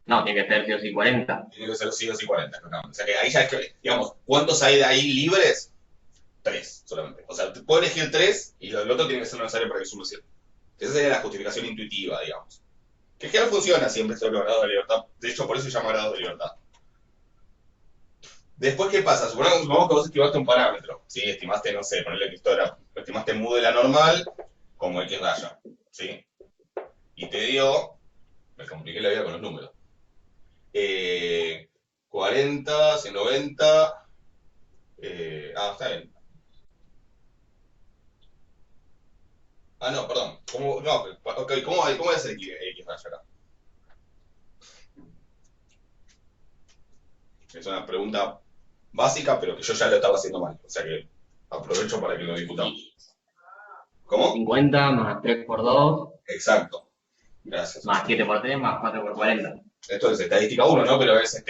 Speaker 5: No, tiene que ser sí o sí 40.
Speaker 1: Tiene que ser sí o sí 40, exactamente. O sea que ahí ya es que, digamos, ¿cuántos hay de ahí libres? 3 solamente. O sea, te puedo elegir 3 y el otro tiene que ser necesario para que sume 7. Esa sería la justificación intuitiva, digamos. Que en general funciona siempre esto de los grados de libertad. De hecho, por eso se llama grados de libertad. Después, ¿qué pasa? Supongamos que vos estimaste un parámetro. ¿Sí? Estimaste, no sé, ponerle que esto era, estimaste mu de la normal como X raya. ¿Sí? Y te dio, me compliqué la vida con los números. 40, 190, está bien. No, perdón. ¿Cómo voy a hacer X raya acá? Es una pregunta básica, pero que yo ya lo estaba haciendo mal. O sea que aprovecho para que lo discutamos. ¿Cómo?
Speaker 5: 50 más 3 por 2.
Speaker 1: Exacto. Gracias.
Speaker 5: Más 7 por 3 más 4 por 40.
Speaker 1: Esto es estadística 1, ¿no? Pero es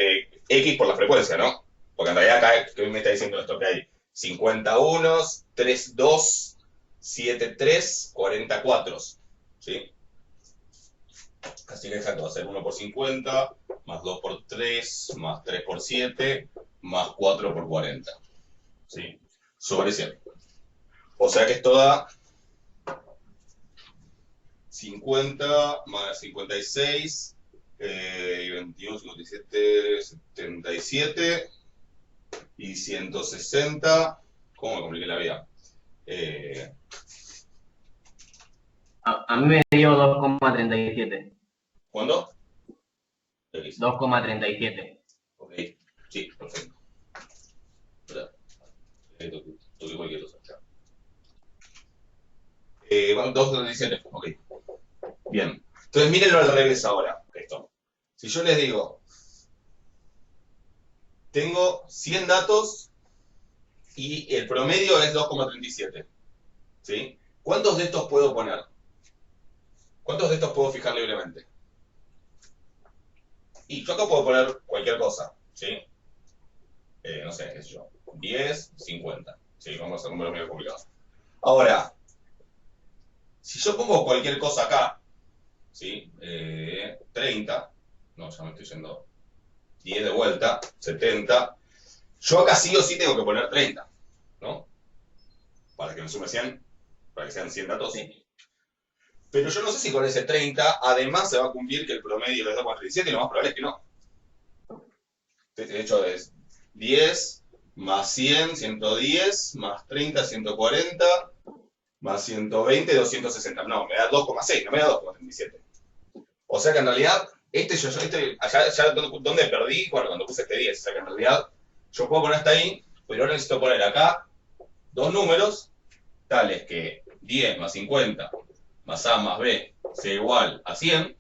Speaker 1: X por la frecuencia, ¿no? Porque en realidad acá que me está diciendo esto, que hay 51, 32, 73, 44. ¿Sí? Así que exacto, va a ser 1 por 50, más 2 por 3, más 3 por 7, más 4 por 40. ¿Sí? Sobre 100. O sea que esto da 50 más 56, y 21, 57, 77 y 160. ¿Cómo me compliqué la vida?
Speaker 5: A mí me dio 2,37.
Speaker 1: ¿Cuándo?
Speaker 5: 2,37.
Speaker 1: Ok, sí, perfecto. Toqué cualquier cosa. Bueno, 2,37, ok. Bien. Entonces mírenlo al revés ahora, esto. Si yo les digo, tengo 100 datos y el promedio es 2,37. ¿Sí? ¿Cuántos de estos puedo poner? ¿Cuántos de estos puedo fijar libremente? Y yo acá puedo poner cualquier cosa, ¿sí? No sé, qué sé yo, 10, 50. Sí, vamos a números medio complicados. Ahora, si yo pongo cualquier cosa acá, ¿sí? 30, no, ya me estoy yendo 10 de vuelta, 70. Yo acá sí o sí tengo que poner 30, ¿no? Para que me sume 100, para que sean 100 datos.
Speaker 5: Sí.
Speaker 1: Pero yo no sé si con ese 30 además se va a cumplir que el promedio es 2,37 y lo más probable es que no. De hecho es 10 más 100, 110, más 30, 140, más 120, 260. No, me da 2,6, no me da 2,37. O sea que en realidad, allá donde perdí, bueno, cuando puse este 10, o sea que en realidad yo puedo poner hasta ahí, pero ahora necesito poner acá dos números tales que 10 más 50 más A más B sea igual a 100,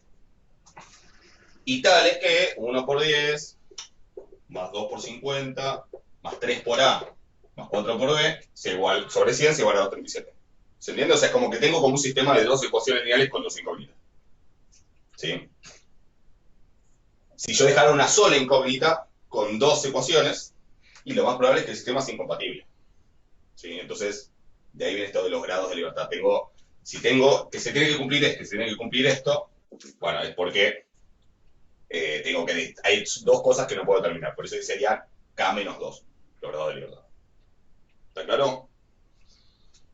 Speaker 1: y tales que 1 por 10 más 2 por 50 más 3 por A más 4 por B sea igual, sobre 100 sea igual a 2,37. ¿Se entiende? O sea, es como que tengo como un sistema de dos ecuaciones lineales con dos incógnitas. ¿Sí? Si yo dejara una sola incógnita con dos ecuaciones, y lo más probable es que el sistema sea incompatible. ¿Sí? Entonces, de ahí viene esto de los grados de libertad. Si tengo que se tiene que cumplir esto, que se tiene que cumplir esto, bueno, es porque hay dos cosas que no puedo determinar. Por eso sería K menos 2, los grados de libertad. ¿Está claro?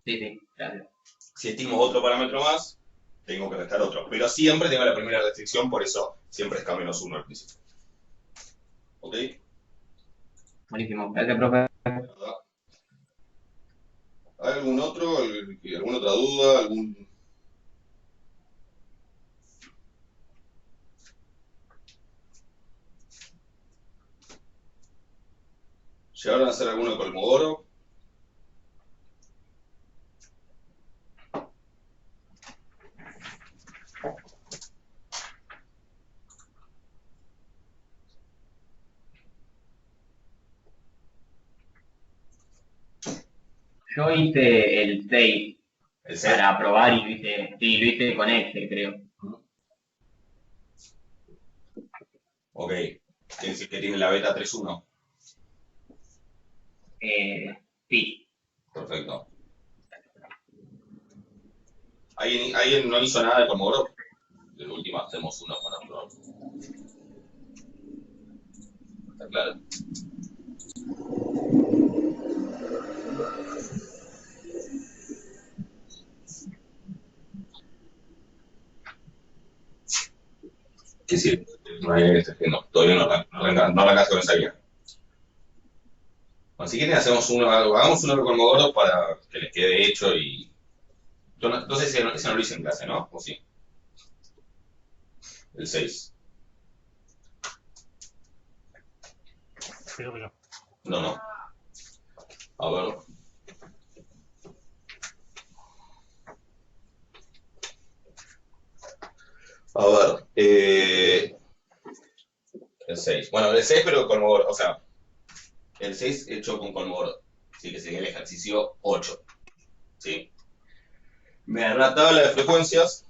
Speaker 5: Sí, claro.
Speaker 1: Si estimo otro parámetro más, tengo que restar otro. Pero siempre tengo la primera restricción, por eso siempre es K menos 1 al principio. ¿Ok?
Speaker 5: Buenísimo. Gracias, profe.
Speaker 1: ¿Hay algún otro? ¿Alguna otra duda? ¿Llegaron a hacer alguno de Kolmogorov?
Speaker 5: Yo hice el 6
Speaker 1: ¿El 6?
Speaker 5: para probar y lo hice con Excel, creo.
Speaker 1: Ok. ¿Quiere decir que tiene la beta 3.1?
Speaker 5: Sí.
Speaker 1: Perfecto. ¿Alguien no hizo nada de Kolmogorov? De última hacemos uno para probar. ¿Está claro? ¿Qué sí? No hay que estar haciendo. Todavía no arrancas con esa guía. Bueno, si quieren hagamos uno de Kolmogorov para que les quede hecho y... Yo no sé si ese no lo hice en clase, ¿no? ¿O sí? El 6.
Speaker 6: Creo que no.
Speaker 1: No. A ver. A ver. El 6. Bueno, el 6 pero con Kolmogorov. O sea, el 6 hecho con Kolmogorov. Sí, que sería el ejercicio 8. ¿Sí? Me da una tabla de frecuencias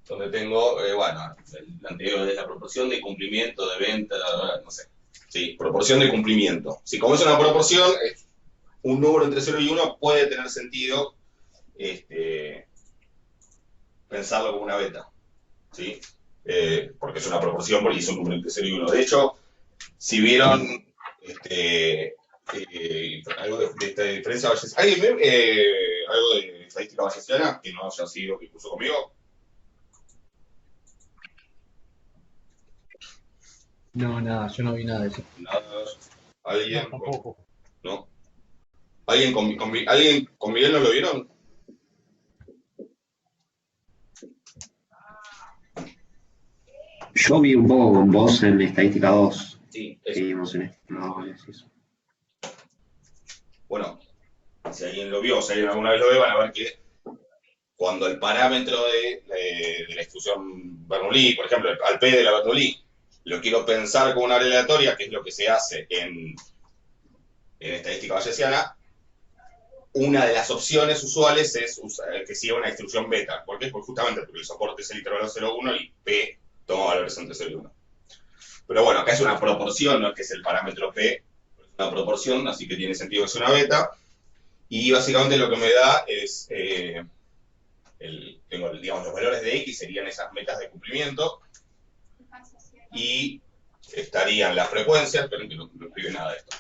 Speaker 1: donde tengo, bueno, el anterior es la proporción de cumplimiento de venta, no sé. Sí, proporción de cumplimiento. Si como es una proporción, un número entre 0 y 1 puede tener sentido pensarlo como una beta. ¿Sí? Porque es una proporción porque es un número entre 0 y 1. De hecho, si vieron algo de esta diferencia bayesiana, ¿alguien ve algo de estadística bayesiana que no haya sido que puso conmigo?
Speaker 3: No, nada, yo no vi nada de eso.
Speaker 1: Nada. ¿Alguien?
Speaker 6: No, tampoco.
Speaker 1: ¿No? ¿Alguien con Miguel no lo vieron?
Speaker 7: Yo vi un poco con vos en estadística 2,
Speaker 1: Sí,
Speaker 7: que
Speaker 1: eso.
Speaker 7: vimos en eso.
Speaker 1: Bueno, si alguien lo vio, si alguien alguna vez lo ve, van a ver que cuando el parámetro de la distribución Bernoulli, por ejemplo, al P de la Bernoulli, lo quiero pensar como una área aleatoria, que es lo que se hace en estadística bayesiana, una de las opciones usuales es que siga una distribución beta. ¿Por qué? Pues justamente porque el soporte es el intervalo 0,1 y P toma valores entre 0 y 1. Pero bueno, acá es una proporción, no es que es el parámetro P, es una proporción, así que tiene sentido que sea una beta. Y básicamente lo que me da es, digamos, los valores de X serían esas metas de cumplimiento. Y estarían las frecuencias, esperen que no escribe nada de esto.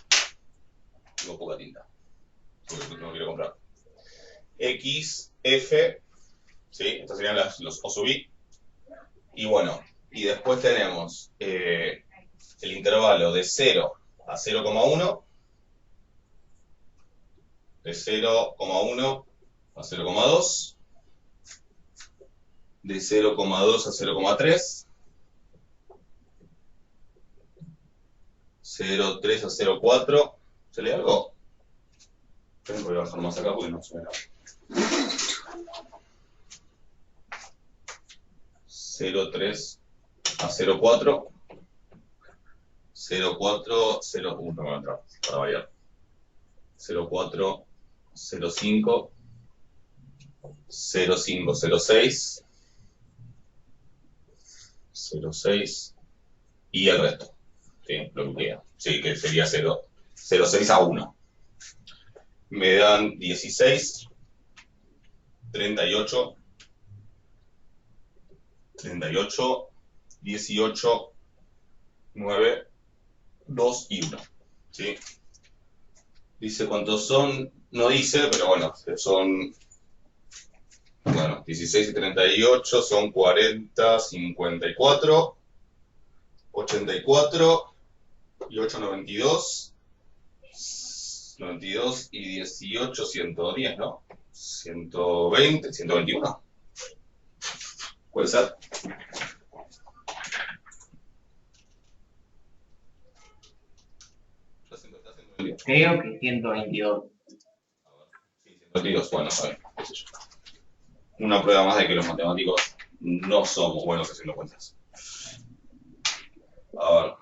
Speaker 1: Tengo poca tinta, porque no quiero comprar. X, F, ¿sí? Estos serían los O sub I. Y bueno, y después tenemos el intervalo de 0 a 0,1, de 0,1 a 0,2, de 0,2 a 0,3, 0,3 a 0,4. ¿Se lee algo? Voy a bajar más acá porque no se ve nada. 0,3 a 0,4, 0,4, 0,1 para variar. 0,4, 0,5, 0,5, 0,6, 0,6 y el resto. ¿Sí? Lo que queda. Sí, que sería 0,6 a 1. Me dan 16, 38, 38, 18, 9, 2 y 1. ¿Sí? Dice cuántos son, no dice, pero bueno, son, bueno, 16 y 38 son 40, 54, 84 y 8, 92, 92 y 18, 110, ¿no? 120, 121. ¿Puede ser?
Speaker 5: Creo que 122.
Speaker 1: Sí, 122, bueno, a ver, qué sé yo. Una prueba más de que los matemáticos no somos buenos haciendo cuentas. A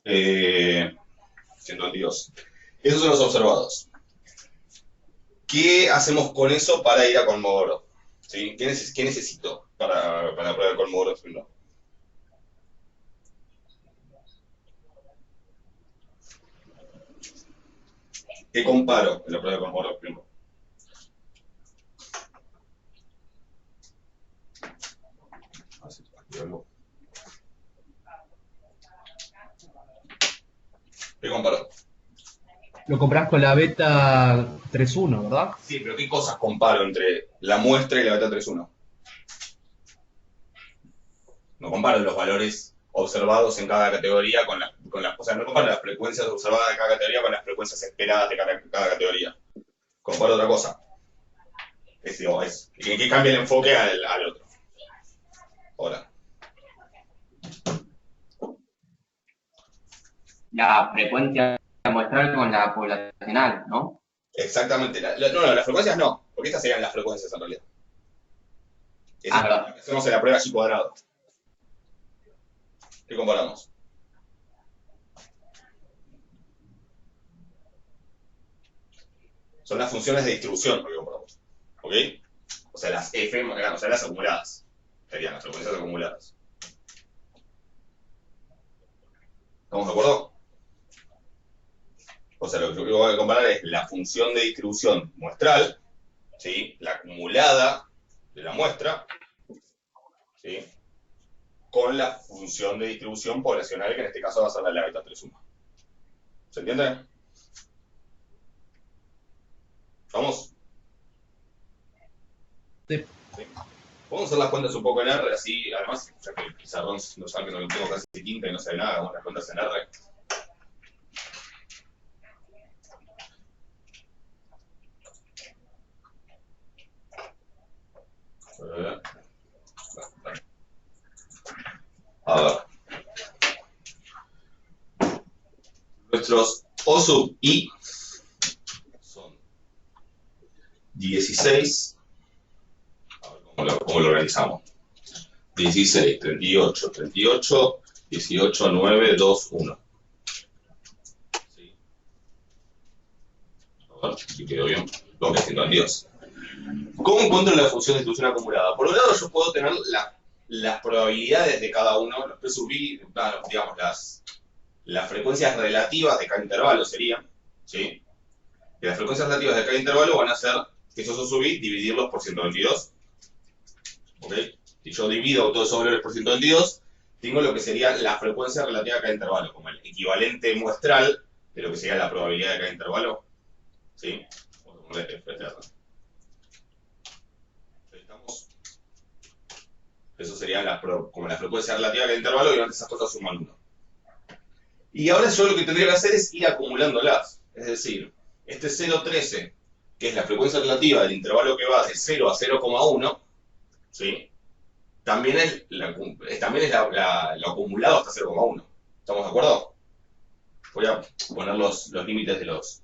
Speaker 1: ver. 122. Esos son los observados. ¿Qué hacemos con eso para ir a Kolmogorov? ¿Sí? ¿Qué necesito para la prueba de Kolmogorov primero? ¿Qué comparo en la prueba de Kolmogorov primero? ¿Qué comparo?
Speaker 3: Lo compras con la beta 3.1, ¿verdad?
Speaker 1: Sí, pero ¿qué cosas comparo entre la muestra y la beta 3.1? No comparo los valores observados en cada categoría o sea, no comparo las frecuencias observadas de cada categoría con las frecuencias esperadas de cada categoría. Comparo otra cosa. ¿En qué cambia el enfoque al otro? Ahora.
Speaker 5: La frecuencia muestral con la poblacional, ¿no?
Speaker 1: Exactamente. No, las frecuencias no, porque estas serían las frecuencias en realidad. Esa es la que hacemos en la prueba G cuadrado. ¿Qué comparamos? Son las funciones de distribución lo que comparamos. ¿Ok? O sea, las F, o sea, las acumuladas. Serían las frecuencias acumuladas. ¿Estamos de acuerdo? O sea, lo que voy a comparar es la función de distribución muestral, ¿sí? La acumulada de la muestra, ¿sí? Con la función de distribución poblacional, que en este caso va a ser la beta 3.1. ¿Se entiende? ¿Vamos?
Speaker 3: Sí.
Speaker 1: Sí. Vamos a hacer las cuentas un poco en R, así, además, ya que el pizarrón no sabe que no tengo casi tinta y no sé nada, hagamos las cuentas en R. A ver. Nuestros O sub I son 16. A ver cómo lo organizamos. 16, 38, 38, 18, 9, 2, 1. ¿Sí? A ver si quedó bien. Ok, 122. ¿Cómo encuentro la función de distribución acumulada? Por un lado, yo puedo tener las probabilidades de cada uno, los P sub I, digamos, las frecuencias relativas de cada intervalo serían, ¿sí? Y las frecuencias relativas de cada intervalo van a ser, que eso sub I, dividirlos por 122, ¿ok? Si yo divido todos esos valores por 122, tengo lo que sería la frecuencia relativa a cada intervalo, como el equivalente muestral de lo que sería la probabilidad de cada intervalo, ¿sí? Vamos a ponerle FTR. ¿Estamos? Eso sería como la frecuencia relativa a cada intervalo, y obviamente esas cosas suman 1. Y ahora yo lo que tendría que hacer es ir acumulándolas. Es decir, este 0,13, que es la frecuencia relativa del intervalo que va de 0 a 0,1, ¿sí? También es lo acumulado hasta 0,1. ¿Estamos de acuerdo? Voy a poner los límites de los...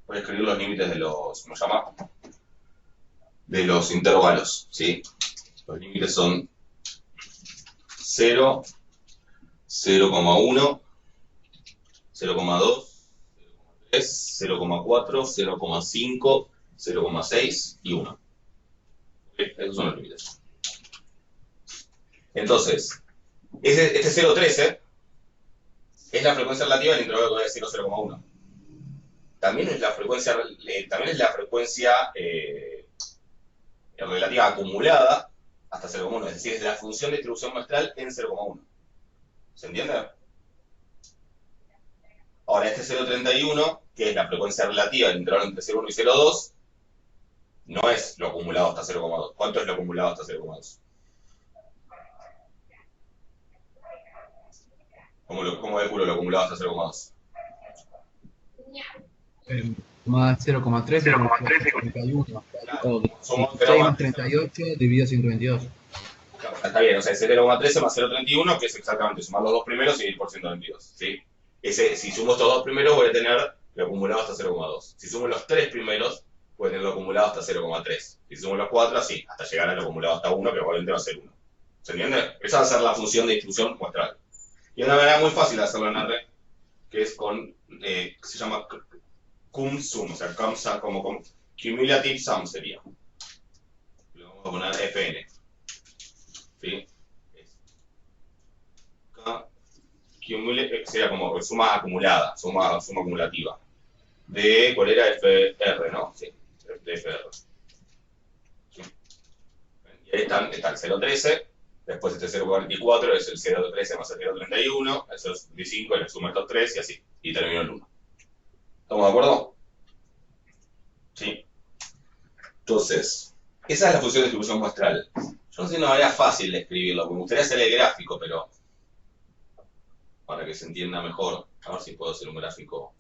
Speaker 1: Voy a escribir los límites de los... ¿Cómo se llama? De los intervalos, ¿sí? Los límites son 0, 0,1, 0,2, 0,3, 0,4, 0,5, 0,6 y 1. ¿Okay? Esos son los límites. Entonces, este 0,13 es la frecuencia relativa del intervalo que va de 0 a 0,1. También es la frecuencia relativa acumulada hasta 0,1, es decir, es la función de distribución muestral en 0,1. ¿Se entiende? Ahora, este 0,31, que es la frecuencia relativa del intervalo entre 0,1 y 0,2, no es lo acumulado hasta 0,2. ¿Cuánto es lo acumulado hasta 0,2? ¿Cómo calculo lo acumulado hasta 0,2?
Speaker 3: Más 0,3, 0,31. O
Speaker 1: Somos
Speaker 3: 6 más 38 dividido 122.
Speaker 1: Está bien, o sea, 0,13 más 0,31, que es exactamente sumar los dos primeros y dividir por 122, ¿sí? Si sumo estos dos primeros, voy a tener lo acumulado hasta 0,2. Si sumo los tres primeros, voy a tener lo acumulado hasta 0,3. Si sumo los cuatro, así, hasta llegar a lo acumulado hasta 1, que probablemente va a ser 1. ¿Se entiende? Esa va a ser la función de distribución muestral. Y una manera muy fácil de hacerlo en R, que es con, que se llama cum sum, o sea, como cumulative sum sería. Le vamos a poner Fn. ¿Sí? Sería como suma acumulada, suma acumulativa. De, ¿cuál era? FR, ¿no? Sí, de FR. ¿Sí? Y ahí está el 0,13, después este 0,44 es el 0,13 más el 0,31, el 0,25 le suma estos 3 y así, y terminó el 1. ¿Estamos de acuerdo? Sí. Entonces, esa es la función de distribución muestral. Yo no sé una manera fácil de escribirlo, porque me gustaría hacer el gráfico, pero para que se entienda mejor, a ver si puedo hacer un gráfico.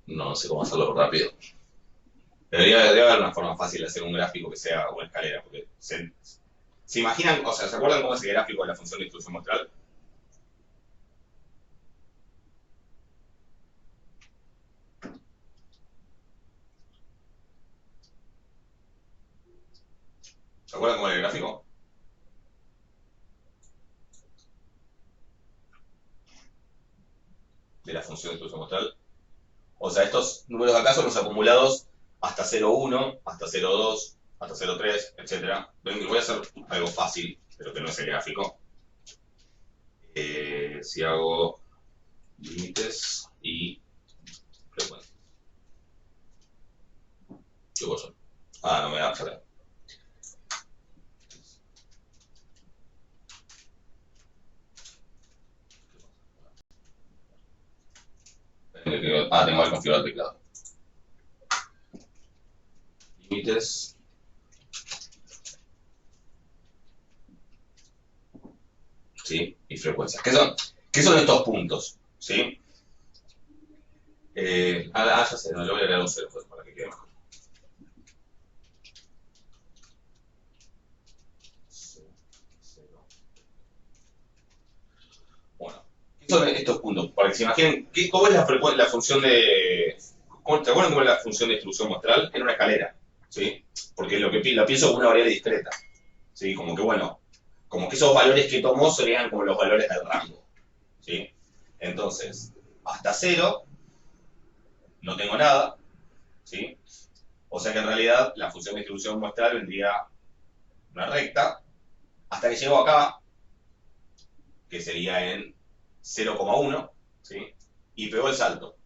Speaker 1: No sé cómo hacerlo rápido. Debería haber una forma fácil de hacer un gráfico que sea una escalera, porque se imaginan, o sea, ¿se acuerdan cómo es el gráfico de la función de distribución muestral? ¿Se acuerdan cómo es el gráfico? De la función de distribución muestral. O sea, estos números de acá son los acumulados hasta 0,1, hasta 0,2, hasta 0,3, etc. Voy a hacer algo fácil, pero que no es el gráfico. Si hago límites y frecuencias. ¿Qué cosa? Ah, no me da saber. Tengo que configurar el teclado. Límites. ¿Sí? Y frecuencias. ¿Qué son estos puntos? ¿Sí? Ya sé, no, le voy a agregar un 0 pues, para que quede mejor. Bueno, ¿qué son estos puntos? Para que se imaginen, ¿cómo es la función de... ¿Te acuerdan cómo es la función de distribución muestral? Era una escalera, ¿sí? Porque la pienso como una variable discreta, ¿sí? Como que, bueno, como que esos valores que tomó serían como los valores del rango, ¿sí? Entonces, hasta 0 no tengo nada, ¿sí? O sea que en realidad la función de distribución muestral vendría una recta, hasta que llego acá, que sería en 0,1, ¿sí? Y pegó el salto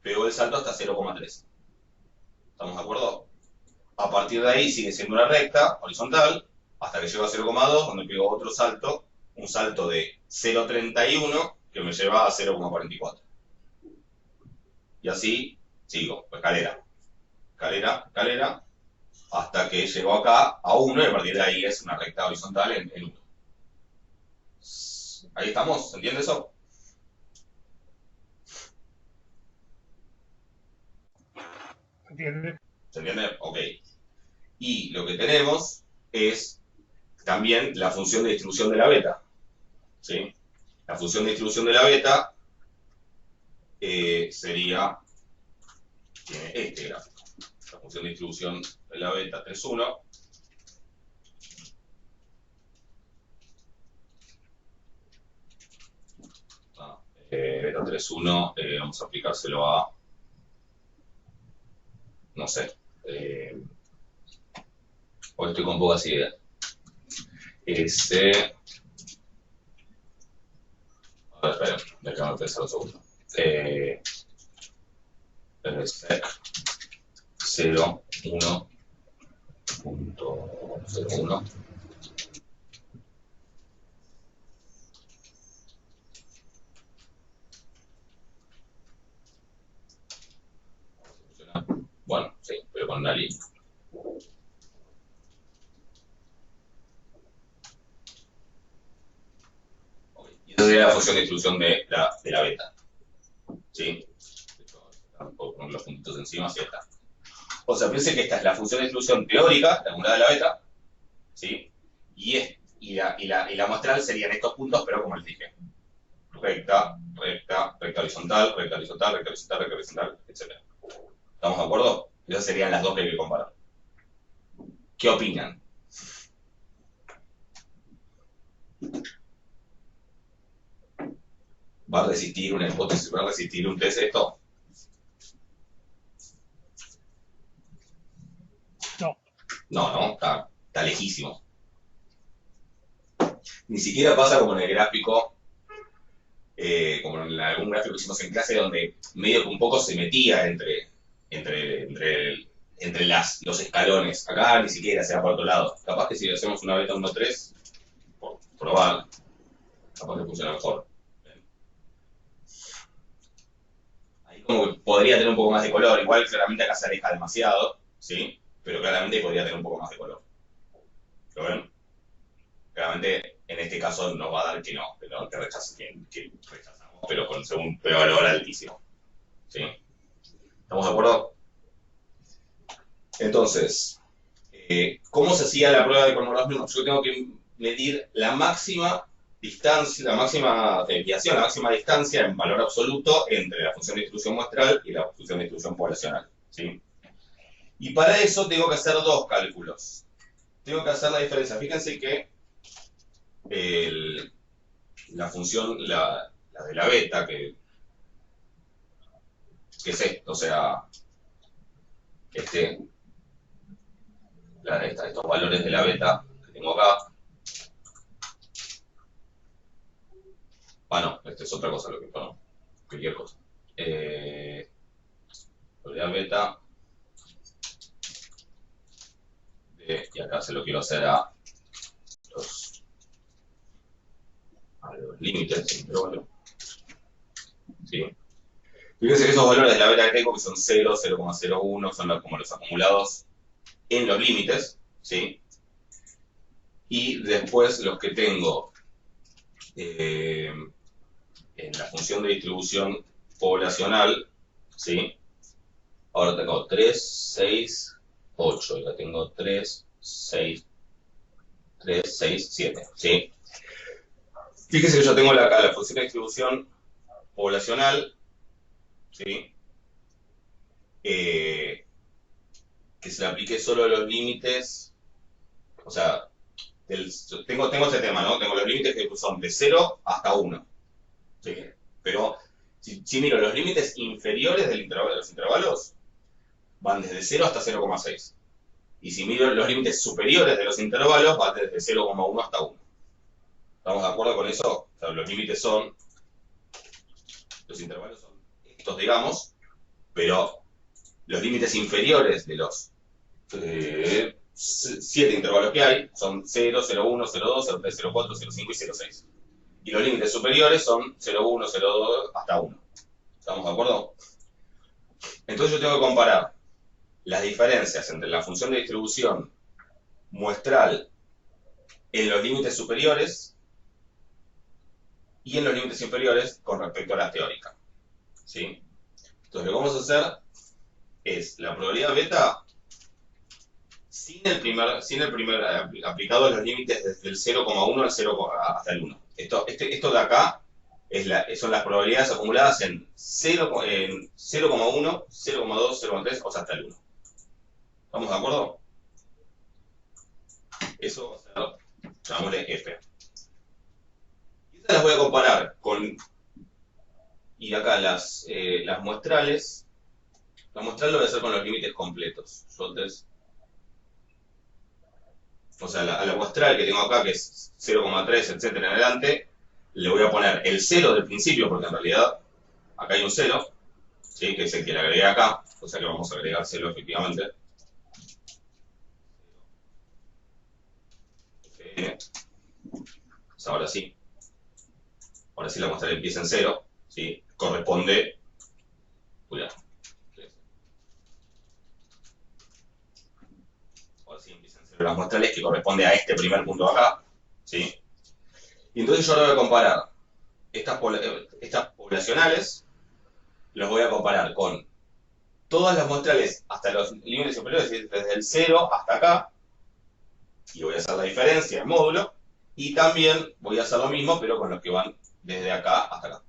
Speaker 1: hasta 0,3. ¿Estamos de acuerdo? A partir de ahí sigue siendo una recta horizontal, hasta que llego a 0,2, donde pego otro salto, un salto de 0,31, que me lleva a 0,44. Y así sigo, escalera, hasta que llego acá a 1, y a partir de ahí es una recta horizontal en 1. Ahí estamos, ¿se entiende eso?
Speaker 6: ¿Entiendes?
Speaker 1: ¿Se entiende? Ok. Y lo que tenemos es también la función de distribución de la beta, ¿sí? La función de distribución de la beta sería, tiene este gráfico, la función de distribución de la beta 3,1, beta 3,1, vamos a aplicárselo a, no sé, hoy estoy con pocas ideas. A ver, esperen, déjame pensar un segundo. Sec 0,1.01. Bueno, sí, pero con una línea. Okay. Y esa sería la función de distribución de la beta. ¿Sí? Puedo poner los puntitos encima, así está. O sea, piensen que esta es la función de distribución teórica, la unidad de la beta, ¿sí? Y la muestral serían estos puntos, pero como les dije. Recta, horizontal, etc. ¿Estamos de acuerdo? Esas serían las dos que hay que comparar. ¿Qué opinan? ¿Va a resistir una hipótesis? ¿Va a resistir un test esto?
Speaker 6: No.
Speaker 1: No, está lejísimo. Ni siquiera pasa como en el gráfico, como en algún gráfico que hicimos en clase, donde medio que un poco se metía entre los escalones. Acá ni siquiera se va por otro lado. Capaz que si hacemos una beta 1.3, por probar, capaz que funciona mejor. Ahí como que podría tener un poco más de color. Igual claramente acá se aleja demasiado, ¿sí? Pero claramente podría tener un poco más de color. ¿Lo ven? Claramente en este caso nos va a dar que no, pero que rechazamos, pero con un valor altísimo. ¿Sí? ¿Estamos de acuerdo? Entonces, ¿cómo se hacía la prueba de cromografía? Yo tengo que medir la máxima distancia, la máxima desviación, la máxima distancia en valor absoluto entre la función de distribución muestral y la función de distribución poblacional. ¿Sí? Y para eso tengo que hacer dos cálculos. Tengo que hacer la diferencia. Fíjense que la función, la de la beta, que es esto, o sea, estos valores de la beta que tengo acá. No, esta es otra cosa lo que pongo, cualquier cosa. La beta, y acá se lo quiero hacer a los límites, pero bueno. ¿Sí? Fíjense que esos valores de la beta que tengo, que son 0, 0,01, son como los acumulados en los límites, ¿sí? Y después los que tengo en la función de distribución poblacional, ¿sí? Ahora tengo 3, 6, 8, y acá tengo 3, 6, 7, ¿sí? Fíjense que yo tengo acá la función de distribución poblacional, ¿sí? Que se le aplique solo a los límites, o sea, tengo este tema, ¿no? Tengo los límites que son de 0 hasta 1, ¿sí? Pero Si miro los límites inferiores de los intervalos, van desde 0 hasta 0,6. Y si miro los límites superiores de los intervalos, van desde 0,1 hasta 1. ¿Estamos de acuerdo con eso? O sea, los límites son, los intervalos son estos, digamos, pero los límites inferiores de los 7 intervalos que hay son 0, 0,1, 0,2, 0,3, 0,4, 0,5 y 0,6. Y los límites superiores son 0,1, 0,2 hasta 1. ¿Estamos de acuerdo? Entonces yo tengo que comparar las diferencias entre la función de distribución muestral en los límites superiores y en los límites inferiores con respecto a la teórica. ¿Sí? Entonces lo que vamos a hacer es la probabilidad beta sin el primer aplicado a los límites desde el 0,1 al 0 hasta el 1. Esto de acá son las probabilidades acumuladas en 0,1, 0,2, 0,3 o sea, hasta el 1. ¿Estamos de acuerdo? Eso va a ser, llamémosle F. Y estas las voy a comparar con, y acá las muestrales, la muestral lo voy a hacer con los límites completos. Entonces, o sea, a la muestral que tengo acá, que es 0,3, etcétera, en adelante, le voy a poner el 0 del principio, porque en realidad acá hay un 0, ¿sí? Que es el que le agregué acá, o sea que vamos a agregar 0 efectivamente. Pues ahora sí la muestral empieza en 0, ¿sí? Corresponde, cuidado, ahora sí empieza en 0 las muestrales, que corresponde a este primer punto acá, ¿sí? Y entonces yo ahora voy a comparar estas poblacionales, los voy a comparar con todas las muestrales hasta los límites superiores, desde el 0 hasta acá, y voy a hacer la diferencia en módulo, y también voy a hacer lo mismo, pero con los que van desde acá hasta acá.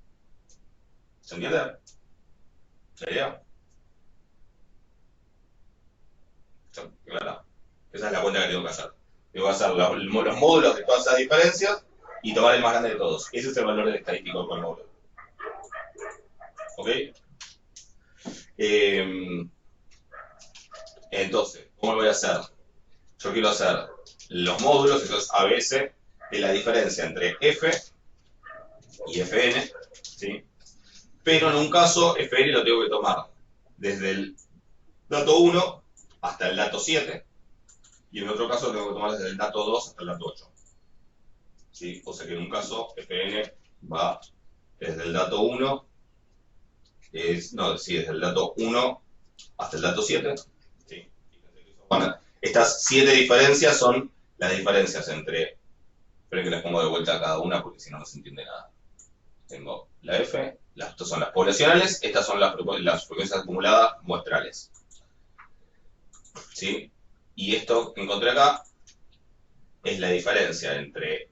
Speaker 1: ¿Se entiende? ¿La idea? Claro. Esa es la cuenta que tengo que hacer. Tengo que hacer los módulos de todas esas diferencias y tomar el más grande de todos. Ese es el valor del estadístico por módulo. ¿Ok? Entonces, ¿cómo lo voy a hacer? Yo quiero hacer los módulos, eso es ABS, de la diferencia entre F y Fn, ¿sí? Pero en un caso, Fn lo tengo que tomar desde el dato 1 hasta el dato 7, y en otro caso lo tengo que tomar desde el dato 2 hasta el dato 8. ¿Sí? O sea que en un caso, Fn va desde el dato 1, desde el dato 1 hasta el dato 7. ¿Sí? Bueno, estas 7 diferencias son las diferencias entre, esperen que les pongo de vuelta a cada una porque si no, no se entiende nada. Tengo la F, estas son las poblacionales, estas son las frecuencias acumuladas muestrales. ¿Sí? Y esto que encontré acá es la diferencia entre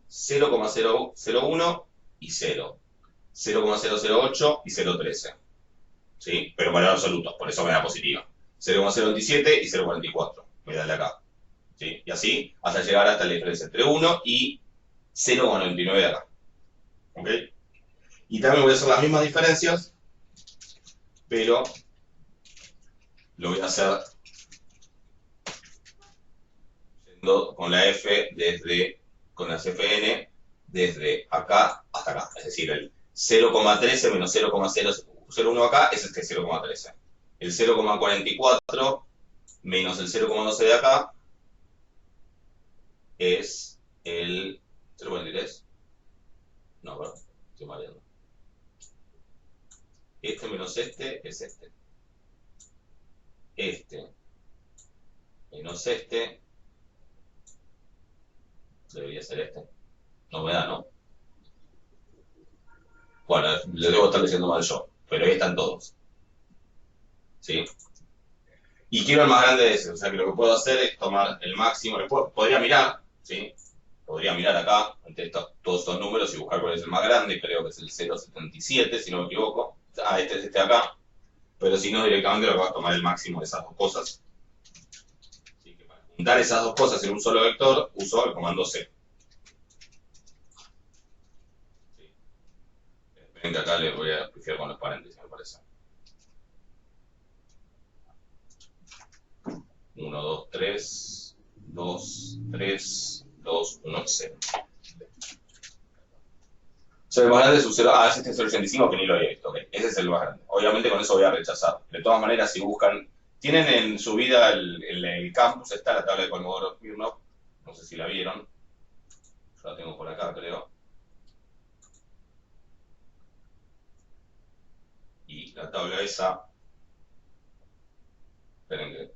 Speaker 1: 0,001 y 0, 0,008 y 0,13. ¿Sí? Pero valor absoluto, por eso me da positiva. 0,027 y 0,44 me da de acá. ¿Sí? Y así hasta llegar hasta la diferencia entre 1 y 0,99 de acá. ¿Ok? Y también voy a hacer las mismas diferencias, pero lo voy a hacer con la F con las Fn desde acá hasta acá. Es decir, el 0,13 menos 0,001 acá es este 0,13. El 0,44 menos el 0,12 de acá es el 0,43. No, perdón, estoy mareando. Este menos este es este. Este menos este debería ser este. No me da, ¿no? Bueno, le debo estar diciendo mal yo, pero ahí están todos. ¿Sí? Y quiero el más grande de ese, o sea que lo que puedo hacer es tomar el máximo, podría mirar, ¿sí? Podría mirar acá, entre todos estos números y buscar cuál es el más grande, creo que es el 0,77, si no me equivoco. Ah, este es este acá, pero si no, directamente lo que voy a tomar el máximo de esas dos cosas. Así que para juntar esas dos cosas en un solo vector, uso el comando C. que acá le voy a pifiar con los paréntesis, me parece. 1, 2, 3, 2, 3, 2, 1, 0. El más grande es su 0. Ah, es este 0,85 que ni lo había visto. Okay. Ese es el más grande. Obviamente con eso voy a rechazar. De todas maneras, si buscan, tienen en su vida el campus, está la tabla de Kolmogorov-Smirnov. No sé si la vieron. Yo la tengo por acá, creo. Y la tabla esa. Esperen que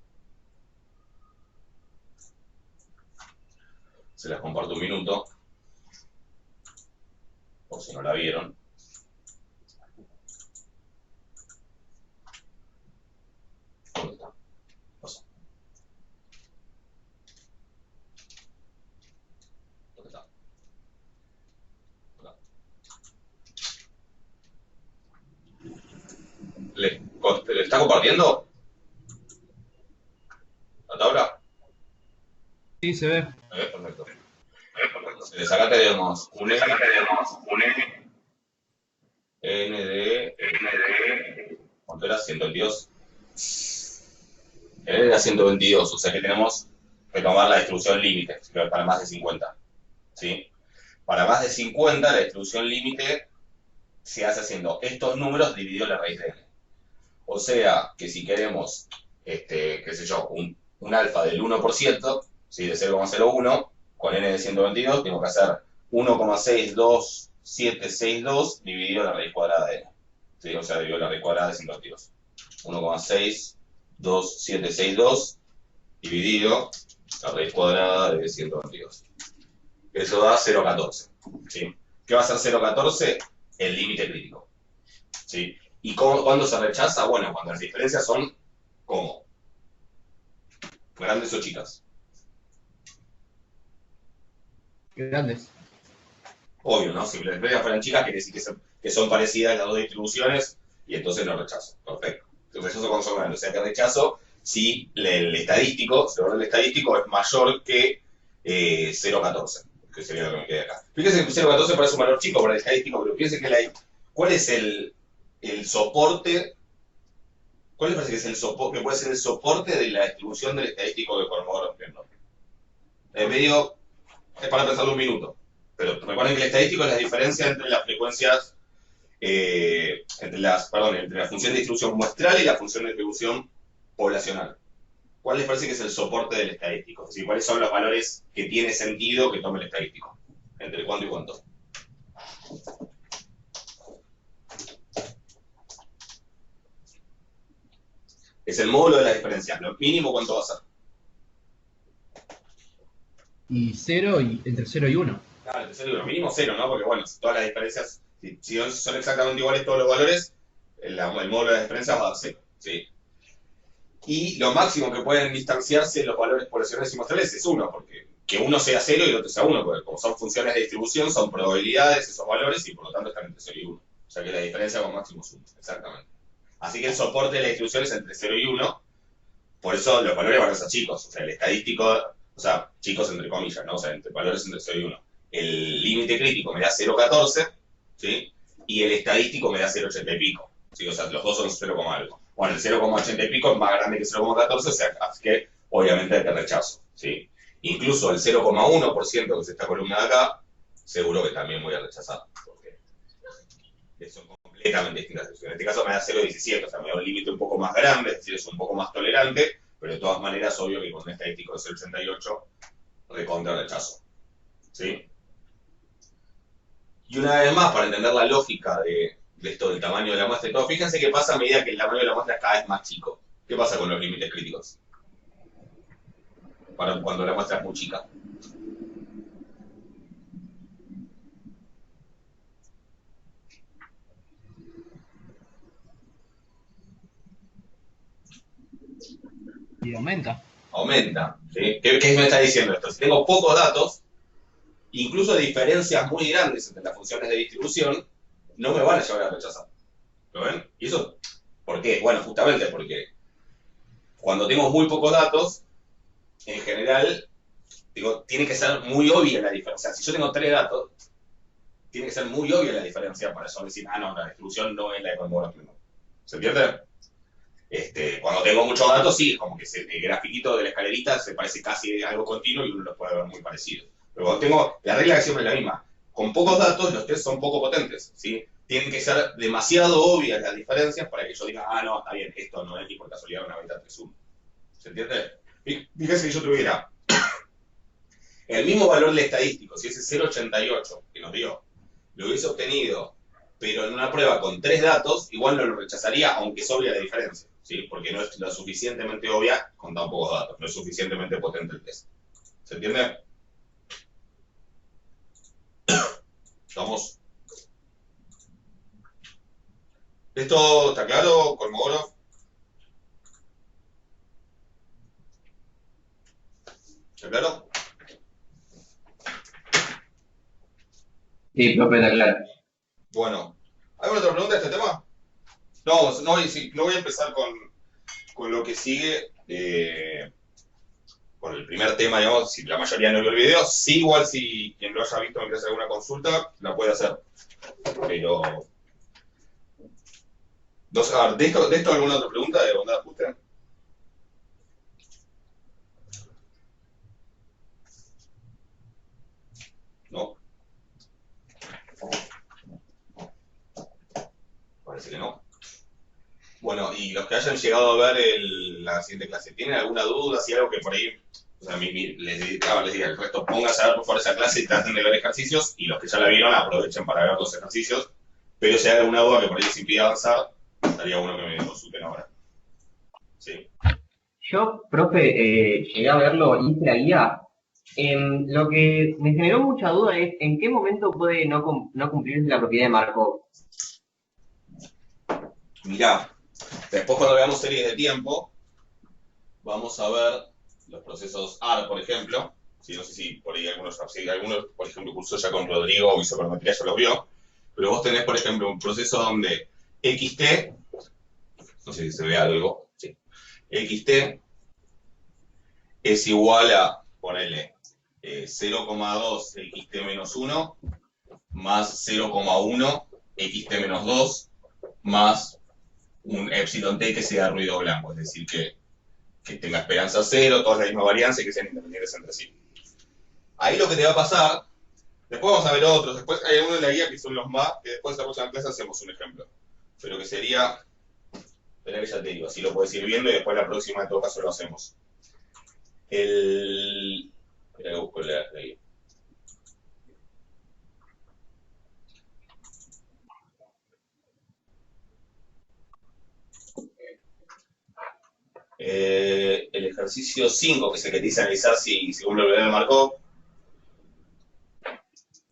Speaker 1: se las comparto un minuto. Por si no la vieron. ¿Dónde está? Pasa. ¿Dónde está? Acá. ¿Le está compartiendo la tabla?
Speaker 3: Sí, se ve.
Speaker 1: Perfecto. Entonces acá tenemos un N, N de, ¿cuánto era? 122. El N era 122, o sea que tenemos que tomar la distribución límite para más de 50. ¿Sí? Para más de 50 la distribución límite se hace haciendo estos números dividido la raíz de N. O sea que si queremos, qué sé yo, un alfa del 1%, ¿sí? De 0,01, con N de 122, tengo que hacer 1,62762 dividido la raíz cuadrada de N. ¿Sí? O sea, dividido la raíz cuadrada de 122. 1,62762 dividido la raíz cuadrada de 122. Eso da 0,14. ¿Sí? ¿Qué va a ser 0,14? El límite crítico. ¿Sí? ¿Y cuándo se rechaza? Bueno, cuando las diferencias son, ¿cómo? Grandes o chicas.
Speaker 3: Grandes.
Speaker 1: Obvio, ¿no? Si las diferencias fueran chicas, quiere decir que son parecidas las dos distribuciones y entonces no rechazo. Perfecto. Entonces rechazo cuando son grandes. O sea que rechazo si el estadístico es mayor que 0,14, que sería lo que me queda acá. Fíjense que 0,14 parece un valor chico para el estadístico, pero fíjense que ¿cuál es el soporte? ¿Cuál les parece que es el soporte? Que puede ser el soporte de la distribución del estadístico de Kolmogorov-Smirnov. En medio, es para pensarlo un minuto. Pero recuerden que el estadístico es la diferencia entre las frecuencias, entre la función de distribución muestral y la función de distribución poblacional. ¿Cuál les parece que es el soporte del estadístico? Es decir, ¿cuáles son los valores que tiene sentido que tome el estadístico? ¿Entre cuánto y cuánto? Es el módulo de la diferencia. Lo mínimo, ¿cuánto va a ser?
Speaker 3: Y 0 y entre 0 y 1.
Speaker 1: Claro, entre 0 y 1. Mínimo 0, ¿no? Porque, bueno, todas las diferencias, si son exactamente iguales todos los valores, el módulo de la diferencia va a dar 0. ¿Sí? Y lo máximo que pueden distanciarse los valores poblacionales y muestrales es 1, porque que uno sea 0 y el otro sea 1, porque como son funciones de distribución, son probabilidades esos valores y por lo tanto están entre 0 y 1. O sea que la diferencia con máximo es 1, exactamente. Así que el soporte de la distribución es entre 0 y 1, por eso los valores van a ser chicos, o sea, el estadístico, o sea, chicos entre comillas, ¿no? O sea, valores entre 0 y 1. El límite crítico me da 0,14, ¿sí? Y el estadístico me da 0,80 y pico, ¿sí? O sea, los dos son 0, algo. Bueno, el 0,80 y pico es más grande que 0,14, o sea, así que obviamente hay que rechazo, ¿sí? Incluso el 0,1% que es esta columna de acá, seguro que también voy a rechazar, porque son completamente distintas. En este caso me da 0,17, o sea, me da un límite un poco más grande, es decir, es un poco más tolerante, pero de todas maneras, obvio que con un estadístico de 0,88, recontra rechazo, ¿sí? Y una vez más, para entender la lógica de esto del tamaño de la muestra y todo, fíjense qué pasa a medida que el tamaño de la muestra es cada vez más chico. ¿Qué pasa con los límites críticos? Cuando la muestra es muy chica.
Speaker 3: Y aumenta.
Speaker 1: Aumenta, ¿sí? ¿Qué me está diciendo esto? Si tengo pocos datos, incluso diferencias muy grandes entre las funciones de distribución, no me van a llevar a rechazar. ¿Lo ven? ¿Y eso por qué? Bueno, justamente porque cuando tengo muy pocos datos, en general, digo, tiene que ser muy obvia la diferencia. Si yo tengo 3 datos, tiene que ser muy obvia la diferencia para eso decir, no, la distribución no es la de Kolmogorov. ¿Se entiende? Cuando tengo muchos datos, sí, como que el grafiquito de la escalerita se parece casi algo continuo y uno lo puede ver muy parecido. Pero cuando tengo, la regla es siempre la misma. Con pocos datos, los test son poco potentes, ¿sí? Tienen que ser demasiado obvias las diferencias para que yo diga, no, está bien, esto no es ni por casualidad una beta 3.1. ¿Se entiende? Fíjese que yo tuviera el mismo valor de estadístico, si ese 0.88 que nos dio, lo hubiese obtenido, pero en una prueba con 3 datos, igual no lo rechazaría, aunque es obvia la diferencia, ¿sí? Porque no es lo suficientemente obvia con tan pocos datos, no es suficientemente potente el test. ¿Se entiende? Vamos. ¿Esto está claro, Kolmogorov? ¿Está claro?
Speaker 5: Sí, profe, está claro.
Speaker 1: Bueno, ¿alguna otra pregunta de este tema? No, sí, no voy a empezar con lo que sigue, con el primer tema, digamos, si la mayoría no vio el video, sí, igual si quien lo haya visto me quiere hacer alguna consulta, la puede hacer. Pero... a ver, ¿de esto alguna otra pregunta de bondad de ajuste? ¿No? Parece que no. Bueno, y los que hayan llegado a ver la siguiente clase, ¿tienen alguna duda? Si algo que por ahí, o sea, les diga el resto, pónganse a ver por favor esa clase y traten de ver ejercicios, y los que ya la vieron aprovechen para ver los ejercicios, pero si hay alguna duda que por ahí les impide avanzar, estaría bueno que me consulten ahora. ¿Sí?
Speaker 5: Yo, profe, llegué a verlo, hice la guía. Lo que me generó mucha duda es en qué momento puede no cumplirse la propiedad de Markov.
Speaker 1: Mirá, después cuando veamos series de tiempo, vamos a ver los procesos AR, por ejemplo. Sí, no sé si por ahí algunos, por ejemplo, cursó ya con Rodrigo o isopornometría, ya los vio. Pero vos tenés, por ejemplo, un proceso donde XT, no sé si se ve algo, sí, XT es igual a, ponele, 0,2 XT menos 1 más 0,1 XT menos 2 más un epsilon t que sea ruido blanco, es decir, que tenga esperanza cero, todas la misma varianza y que sean independientes entre sí. Ahí lo que te va a pasar, después vamos a ver otros, después hay algunos en la guía que son los más, que después en la próxima clase hacemos un ejemplo, pero que sería, espera que ya te digo, así lo puedes ir viendo y después la próxima en todo caso lo hacemos. Espera que busco la guía. El ejercicio 5, que es el que te dice analizar si cumple el valor de Markov.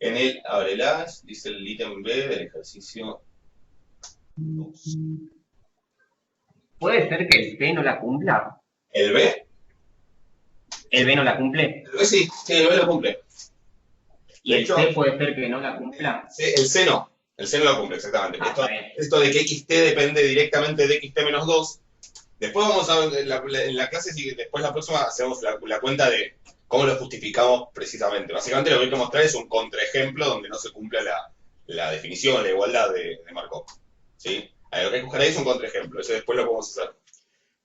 Speaker 1: En él, ábrela, dice el ítem B del ejercicio 2.
Speaker 5: ¿Puede ser que el B no la cumpla?
Speaker 1: ¿El B?
Speaker 5: ¿El B no la cumple?
Speaker 1: El B sí, el B lo cumple.
Speaker 5: ¿Y el C puede ser que no la cumpla?
Speaker 1: El C no lo cumple, exactamente. Esto de que XT depende directamente de XT menos 2. Después vamos a ver en la clase, si después la próxima hacemos la cuenta de cómo lo justificamos precisamente. Básicamente lo que hay que mostrar es un contraejemplo donde no se cumple la definición, la igualdad de Markov. ¿Sí? Lo que hay que buscar ahí es un contraejemplo, eso después lo podemos hacer.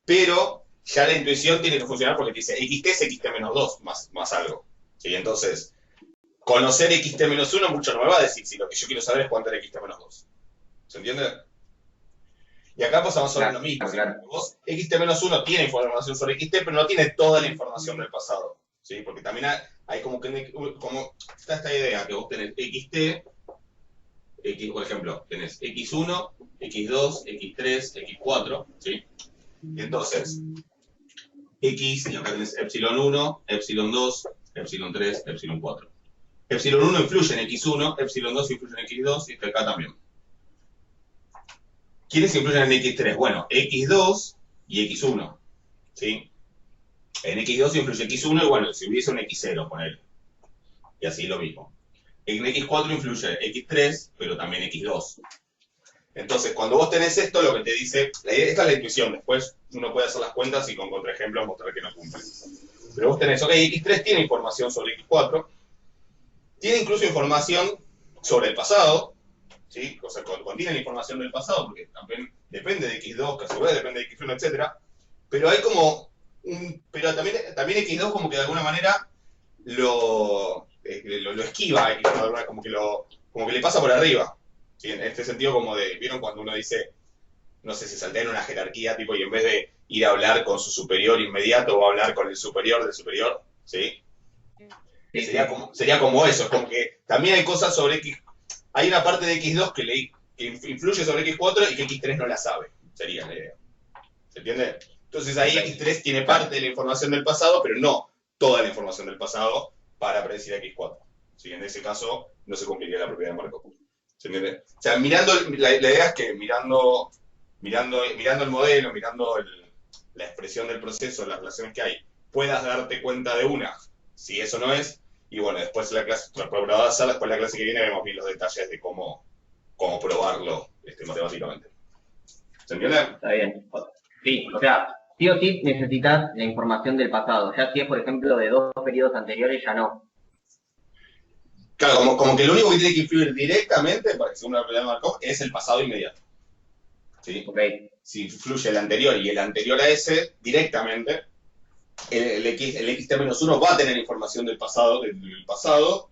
Speaker 1: Pero ya la intuición tiene que funcionar porque te dice XT es XT menos 2 más algo. ¿Sí? Entonces, conocer XT menos 1 mucho no me va a decir si lo que yo quiero saber es cuánto era XT menos 2. ¿Se entiende? Y acá pasamos sobre lo mismo.
Speaker 5: Claro.
Speaker 1: Vos, XT-1 tiene información sobre XT, pero no tiene toda la información del pasado. ¿Sí? Porque también hay como está esta idea que vos tenés XT, por ejemplo, tenés X1, X2, X3, X4, ¿sí? Y entonces, X, y acá tenés epsilon 1, epsilon 2, epsilon 3, epsilon 4. Epsilon 1 influye en X1, epsilon 2 influye en X2 y acá también. ¿Quiénes influyen en X3? Bueno, X2 y X1, ¿sí? En X2 influye X1 y bueno, si hubiese un X0, ponele. Y así lo mismo. En X4 influye X3, pero también X2. Entonces, cuando vos tenés esto, lo que te dice, esta es la intuición, después uno puede hacer las cuentas y con contraejemplos mostrar que no cumple. Pero vos tenés, ok, X3 tiene información sobre X4, tiene incluso información sobre el pasado, ¿sí? O sea, contiene la información del pasado, porque también depende de X2, que a su vez depende de X1, etcétera. Pero hay como pero también X2 como que de alguna manera lo esquiva a X1, como que le pasa por arriba. ¿Sí? En este sentido, como de, ¿vieron cuando uno dice, no sé, se saltea en una jerarquía, tipo, y en vez de ir a hablar con su superior inmediato, va a hablar con el superior del superior, ¿sí? Sería como eso, es como que también hay cosas sobre X, hay una parte de X2 que influye sobre X4 y que X3 no la sabe, sería la idea. ¿Se entiende? Entonces ahí X3 tiene parte de la información del pasado, pero no toda la información del pasado para predecir a X4. ¿Sí? En ese caso no se cumpliría la propiedad de Markov. ¿Se entiende? O sea, la idea es que mirando el modelo, la expresión del proceso, las relaciones que hay, puedas darte cuenta de una, si eso no es, y bueno, después después la clase que viene vemos bien los detalles de cómo probarlo matemáticamente. ¿Se entiende?
Speaker 5: Está bien. Sí, o sea, sí o sí necesitas la información del pasado. Ya si es, por ejemplo, de 2 periodos anteriores, ya no.
Speaker 1: Claro, como que lo único que tiene que influir directamente, según la propiedad de Markov, es el pasado inmediato. ¿Sí?
Speaker 5: Okay.
Speaker 1: Si influye el anterior y el anterior a ese, directamente, el xt-1 va a tener información del pasado,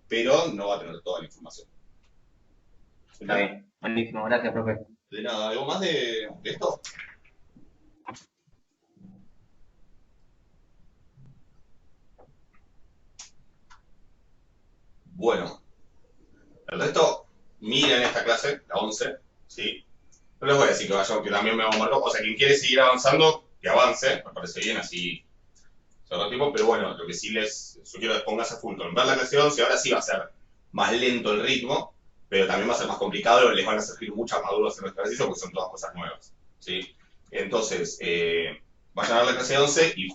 Speaker 1: pero no va a tener toda la información.
Speaker 5: Está bien. Buenísimo. Gracias, profe.
Speaker 1: De nada, ¿algo más de esto? Bueno, el resto, miren esta clase, la 11, ¿sí? No les voy a decir que vayan, que también me van a marcar, o sea, quien quiere seguir avanzando, que avance, me parece bien, así se ahorra tiempo, pero bueno, lo que sí les sugiero es pónganse a full con ver la clase 11, ahora sí va a ser más lento el ritmo, pero también va a ser más complicado, les van a surgir muchas más dudas en el ejercicio porque son todas cosas nuevas, ¿sí? Entonces, vayan a ver la clase 11 y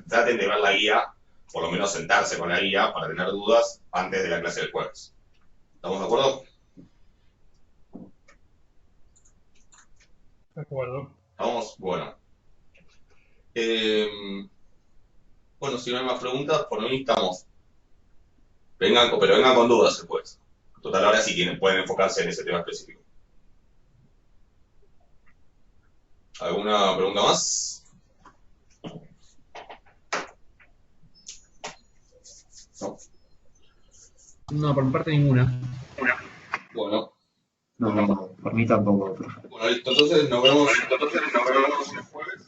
Speaker 1: traten de ver la guía, por lo menos sentarse con la guía para tener dudas antes de la clase del jueves. ¿Estamos de acuerdo?
Speaker 6: De acuerdo.
Speaker 1: Vamos, bueno. Bueno, si no hay más preguntas, por mí estamos. Pero vengan con dudas después. Total, ahora sí pueden enfocarse en ese tema específico. ¿Alguna pregunta más? No.
Speaker 3: No, por mi parte ninguna.
Speaker 1: Bueno.
Speaker 7: No, por mí tampoco, profe.
Speaker 1: Bueno, listo. Entonces nos vemos el jueves.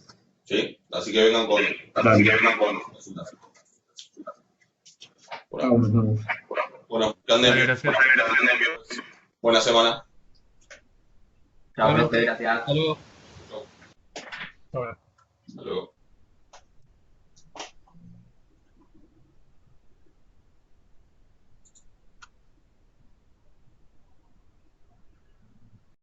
Speaker 1: Sí, así que vengan con consultas. Por ahora. Bueno, que anden bien.
Speaker 6: Gracias.
Speaker 1: Buena semana.
Speaker 5: Chao,
Speaker 3: Bueno.
Speaker 5: profe. Gracias.
Speaker 3: Hasta luego.
Speaker 6: Ahora.
Speaker 1: Hasta luego.